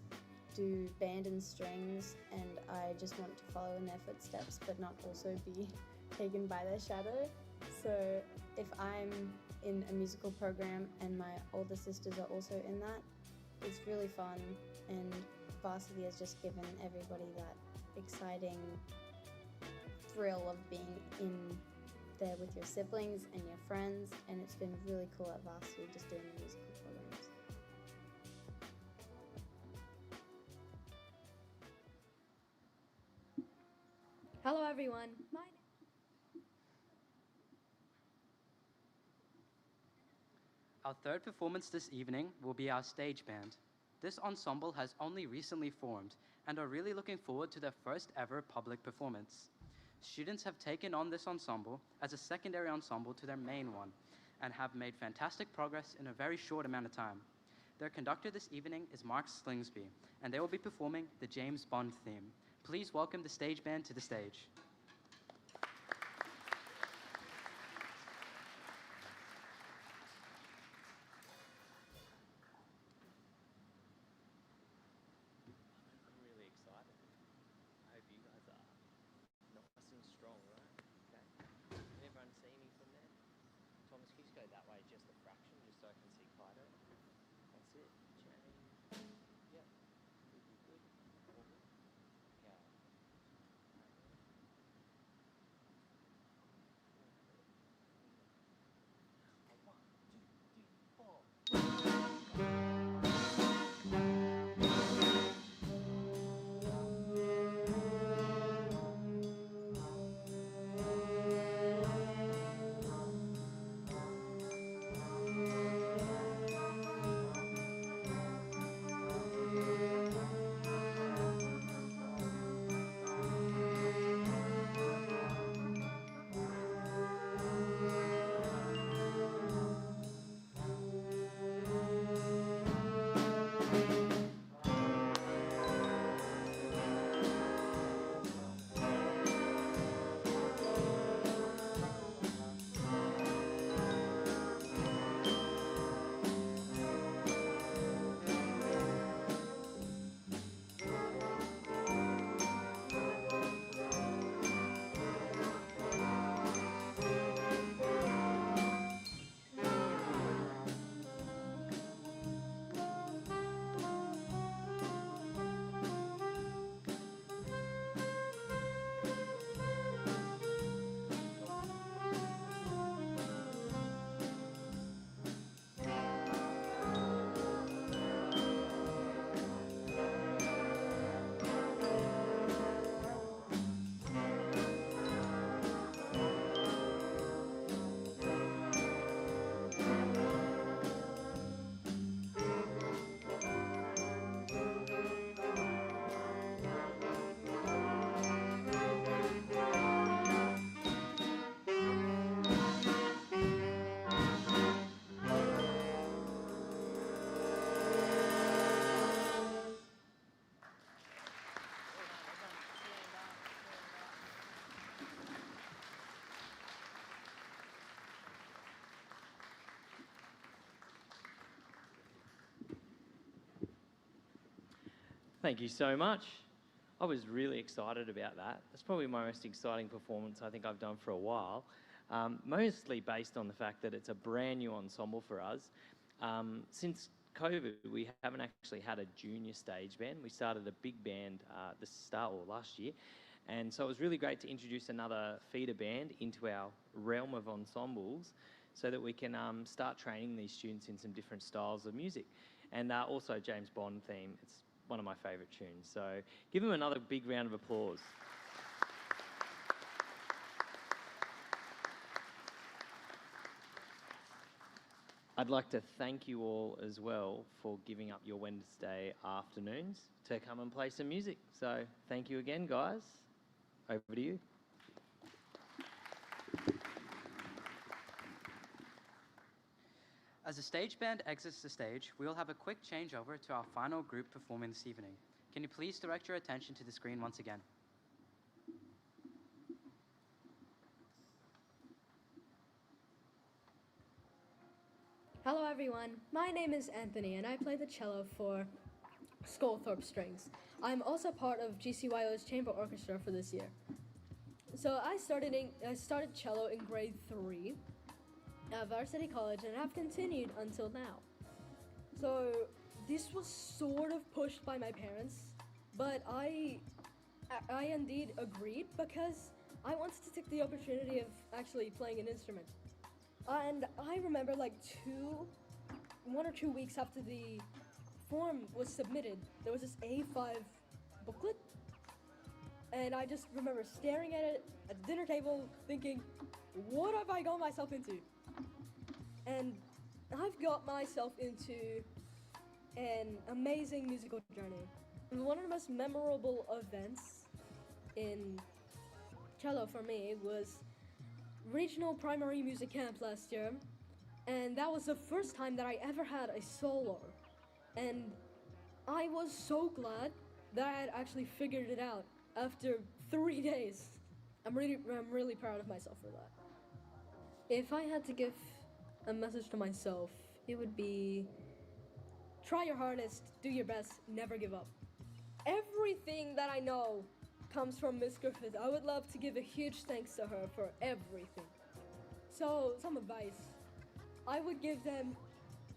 do band and strings, and I just want to follow in their footsteps but not also be taken by their shadow. So if I'm in a musical program and my older sisters are also in that, it's really fun, and Varsity has just given everybody that exciting thrill of being in there with your siblings and your friends, and it's been really cool at Varsity just doing the musical programs. Hello everyone. Our third performance this evening will be our stage band. This ensemble has only recently formed and are really looking forward to their first ever public performance. Students have taken on this ensemble as a secondary ensemble to their main one and have made fantastic progress in a very short amount of time. Their conductor this evening is Mark Slingsby, and they will be performing the James Bond theme. Please welcome the stage band to the stage. I'm really excited. I hope you guys are nice and strong, right? Okay. Can everyone see me from there? Thomas, can you just go that way just a fraction, just so I can see Clyde? That's it. Change. Yep. Good, good, good. All good. Okay. One, two, three, four. Thank you so much. I was really excited about that. That's probably my most exciting performance I think I've done for a while, mostly based on the fact that it's a brand new ensemble for us. Since COVID, we haven't actually had a junior stage band. We started a big band last year, and so it was really great to introduce another feeder band into our realm of ensembles so that we can start training these students in some different styles of music. And also James Bond theme. It's one of my favourite tunes. So give them another big round of applause. I'd like to thank you all as well for giving up your Wednesday afternoons to come and play some music. So thank you again, guys. Over to you. As the stage band exits the stage, we will have a quick changeover to our final group performing this evening. Can you please direct your attention to the screen once again? Hello everyone, my name is Anthony and I play the cello for Sculthorpe Strings. I'm also part of GCYO's chamber orchestra for this year. So I started cello in grade 3 at Varsity College and have continued until now. So this was sort of pushed by my parents, but I indeed agreed because I wanted to take the opportunity of actually playing an instrument. And I remember like 1 or 2 weeks after the form was submitted, there was this A5 booklet, and I just remember staring at it at the dinner table thinking, what have I got myself into? And I've got myself into an amazing musical journey. One of the most memorable events in cello for me was regional primary music camp last year, and that was the first time that I ever had a solo, and I was so glad that I had actually figured it out after 3 days. I'm really proud of myself for that. If I had to give a message to myself, it would be try your hardest, do your best, never give up. Everything that I know comes from Miss Griffith. I would love to give a huge thanks to her for everything. So, some advice. I would give them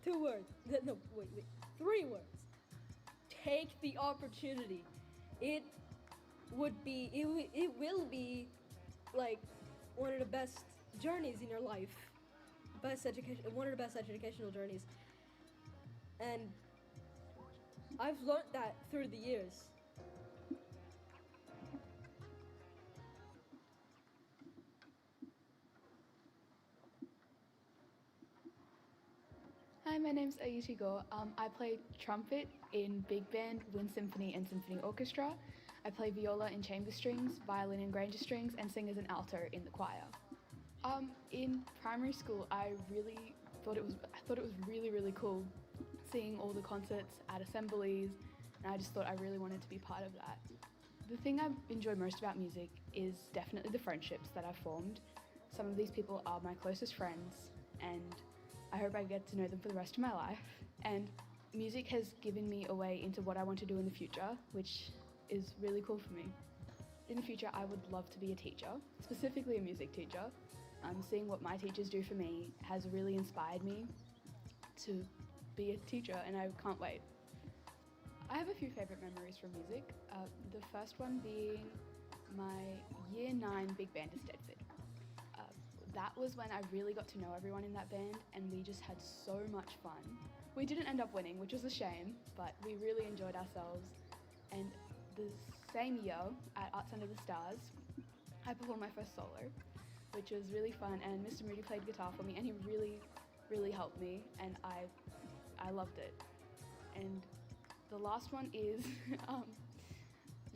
2 words. No, wait, 3 words. Take the opportunity. It will be like one of the best journeys in your life. One of the best educational journeys. And I've learned that through the years. Hi, my name's Ayushi Go. I play trumpet in big band, wind symphony, and symphony orchestra. I play viola in chamber strings, violin in Granger strings, and sing as an alto in the choir. In primary school, I thought it was really cool seeing all the concerts at assemblies, and I just thought I really wanted to be part of that. The thing I enjoy most about music is definitely the friendships that I've formed. Some of these people are my closest friends, and I hope I get to know them for the rest of my life. And music has given me a way into what I want to do in the future, which is really cool for me. In the future, I would love to be a teacher, specifically a music teacher. Seeing what my teachers do for me has really inspired me to be a teacher, and I can't wait. I have a few favourite memories from music. The first one being my Year 9 big band at Stedford. That was when I really got to know everyone in that band, and we just had so much fun. We didn't end up winning, which was a shame, but we really enjoyed ourselves. And the same year at Arts Under the Stars, I performed my first solo, which was really fun, and Mr. Moody played guitar for me, and he really helped me, and I loved it. And the last one is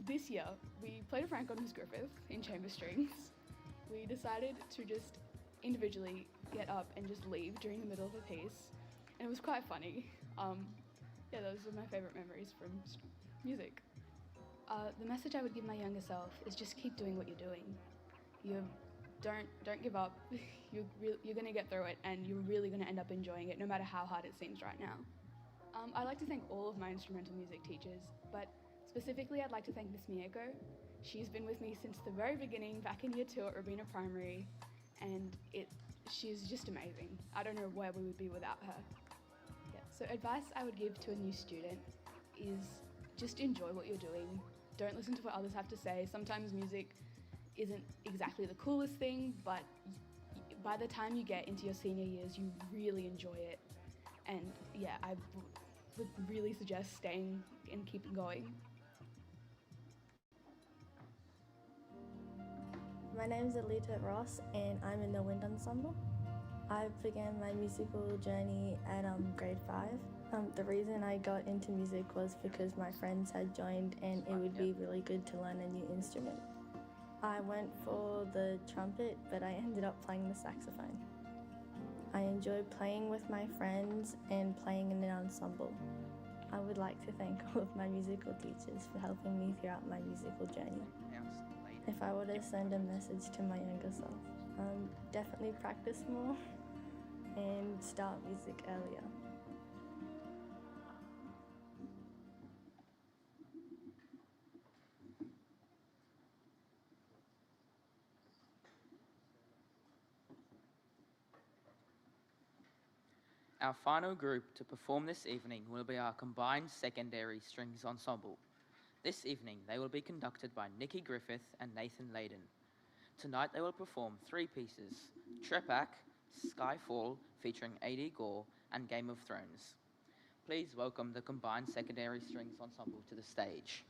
this year we played a prank on Miss Griffith in chamber strings. We decided to just individually get up and just leave during the middle of a piece, and it was quite funny. Those are my favourite memories from music. The message I would give my younger self is just keep doing what you're doing. Don't give up. You're going to get through it, and you're really going to end up enjoying it, no matter how hard it seems right now. I'd like to thank all of my instrumental music teachers, but specifically I'd like to thank Miss Miyako. She's been with me since the very beginning, back in Year 2 at Robina Primary, and she's just amazing. I don't know where we would be without her. So advice I would give to a new student is just enjoy what you're doing. Don't listen to what others have to say. Sometimes music isn't exactly the coolest thing, but by the time you get into your senior years, you really enjoy it. And I would really suggest staying and keeping going. My name is Alita Ross and I'm in the wind ensemble. I began my musical journey at grade 5. The reason I got into music was because my friends had joined and it would be really good to learn a new instrument. I went for the trumpet, but I ended up playing the saxophone. I enjoy playing with my friends and playing in an ensemble. I would like to thank all of my musical teachers for helping me throughout my musical journey. If I were to send a message to my younger self, definitely practice more and start music earlier. Our final group to perform this evening will be our combined secondary strings ensemble. This evening, they will be conducted by Nikki Griffith and Nathan Layden. Tonight, they will perform 3 pieces: Trepak, Skyfall featuring A.D. Gore, and Game of Thrones. Please welcome the combined secondary strings ensemble to the stage.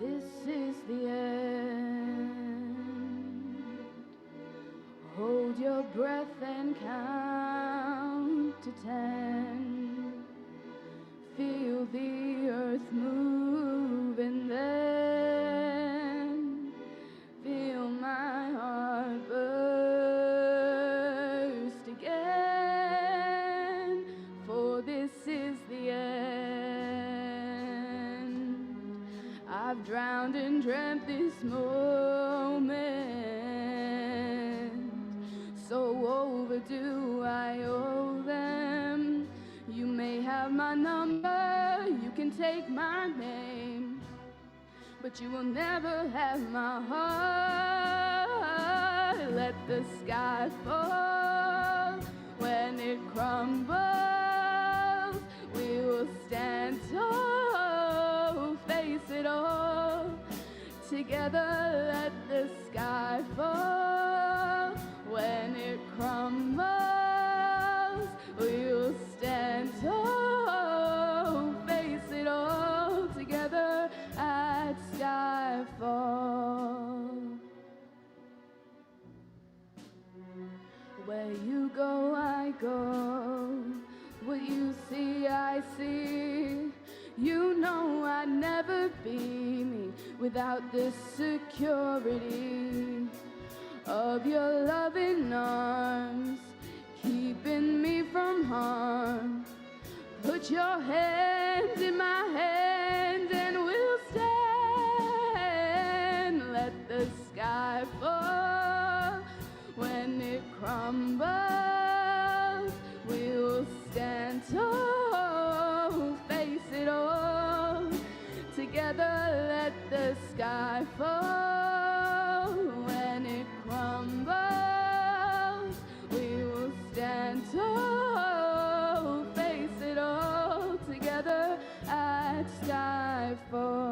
This is the end. Hold your breath and count to 10. Feel the earth move and then feel my heart burst again. For this is the end. I've drowned and dreamt this moment. So overdue, I owe them. You may have my number, you can take my name, but you will never have my heart. Let the sky fall. When it crumbles, we will stand tall, face it all together. Let the sky fall. When it crumbles, we will stand tall, face it all. Where you go, I go. What you see, I see. You know I'd never be me without the security of your loving arms, keeping me from harm. Put your hands in my hands and we'll stand. Let the sky fall when it crumbles. We will stand tall, face it all together. Let the sky fall when it crumbles. We will stand tall, face it all together at skyfall.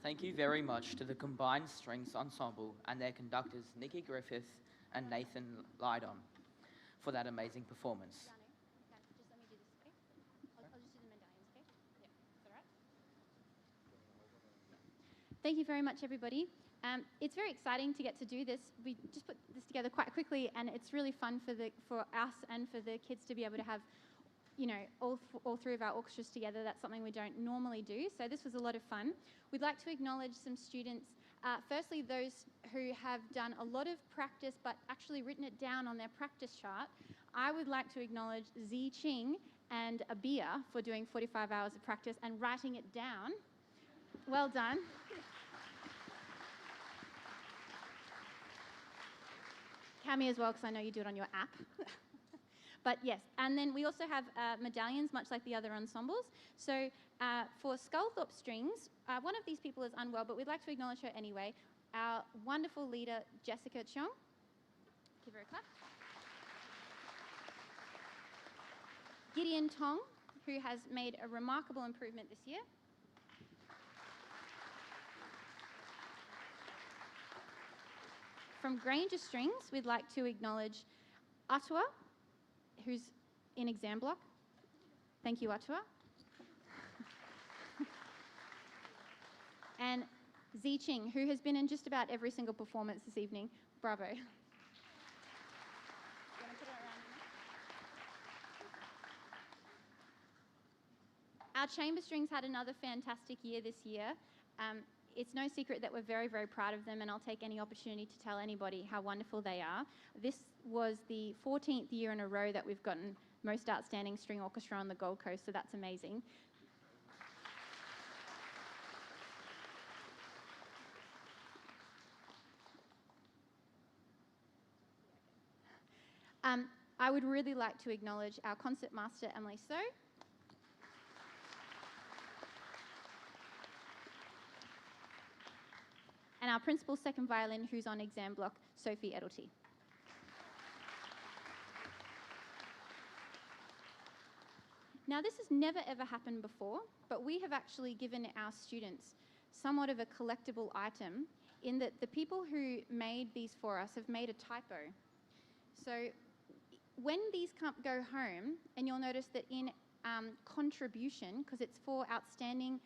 Thank you very much to the Combined Strengths Ensemble and their conductors Nikki Griffith and Nathan Lydon for that amazing performance. Just let me do this, okay? I'll just do the medallions, okay? Yeah, is that all right? Thank you very much, everybody. It's very exciting to get to do this. We just put this together quite quickly, and it's really fun for us and for the kids to be able to have, you know, all three of our orchestras together. That's something we don't normally do. So this was a lot of fun. We'd like to acknowledge some students. Firstly, those who have done a lot of practice but actually written it down on their practice chart. I would like to acknowledge Zi Ching and Abia for doing 45 hours of practice and writing it down. Well done. Cami as well, because I know you do it on your app. But yes, and then we also have medallions, much like the other ensembles. So for Sculthorpe Strings, one of these people is unwell, but we'd like to acknowledge her anyway. Our wonderful leader, Jessica Cheong. Give her a clap. Gideon Tong, who has made a remarkable improvement this year. From Granger Strings, we'd like to acknowledge Atua, who's in exam block. Thank you, Atua. And Zi Ching, who has been in just about every single performance this evening. Bravo. Our chamber strings had another fantastic year this year. It's no secret that we're very, very proud of them, and I'll take any opportunity to tell anybody how wonderful they are. This was the 14th year in a row that we've gotten Most Outstanding String Orchestra on the Gold Coast, so that's amazing. I would really like to acknowledge our concert master, Emily So. And our principal second violin, who's on exam block, Sophie Edelty. Now, this has never ever happened before, but we have actually given our students somewhat of a collectible item in that the people who made these for us have made a typo. So when these go home, and you'll notice that in contribution, because it's for outstanding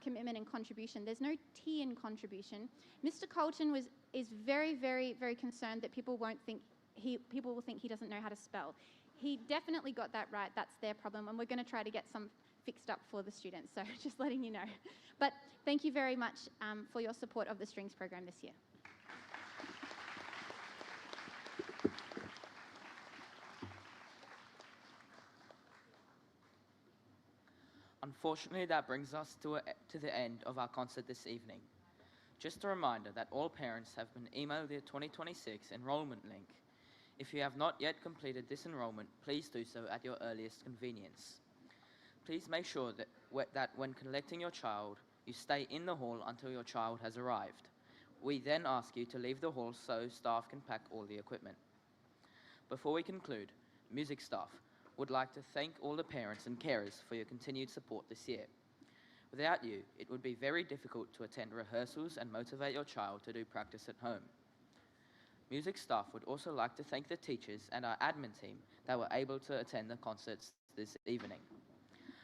commitment and contribution, there's no T in contribution. Mr. Colton is very, very, very concerned that people will think he doesn't know how to spell. He definitely got that right. That's their problem, and we're going to try to get some fixed up for the students, so just letting you know. But thank you very much for your support of the Strings program this year. Unfortunately, that brings us to the end of our concert this evening. Just a reminder that all parents have been emailed their 2026 enrollment link. If you have not yet completed this enrollment, please do so at your earliest convenience. Please make sure that when collecting your child, you stay in the hall until your child has arrived. We then ask you to leave the hall so staff can pack all the equipment. Before we conclude, music staff would like to thank all the parents and carers for your continued support this year. Without you, it would be very difficult to attend rehearsals and motivate your child to do practice at home. Music staff would also like to thank the teachers and our admin team that were able to attend the concerts this evening.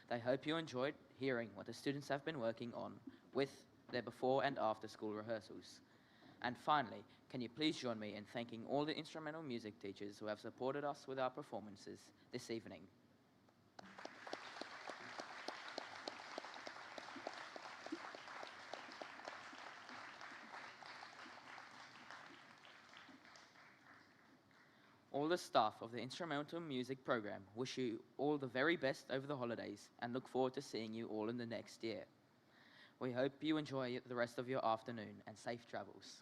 They hope you enjoyed hearing what the students have been working on with their before and after school rehearsals. And finally, can you please join me in thanking all the instrumental music teachers who have supported us with our performances this evening. All the staff of the instrumental music program wish you all the very best over the holidays and look forward to seeing you all in the next year. We hope you enjoy the rest of your afternoon and safe travels.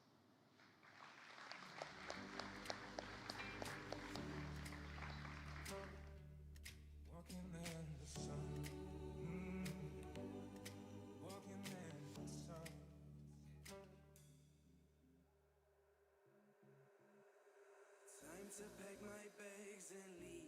Time to pack my bags and leave.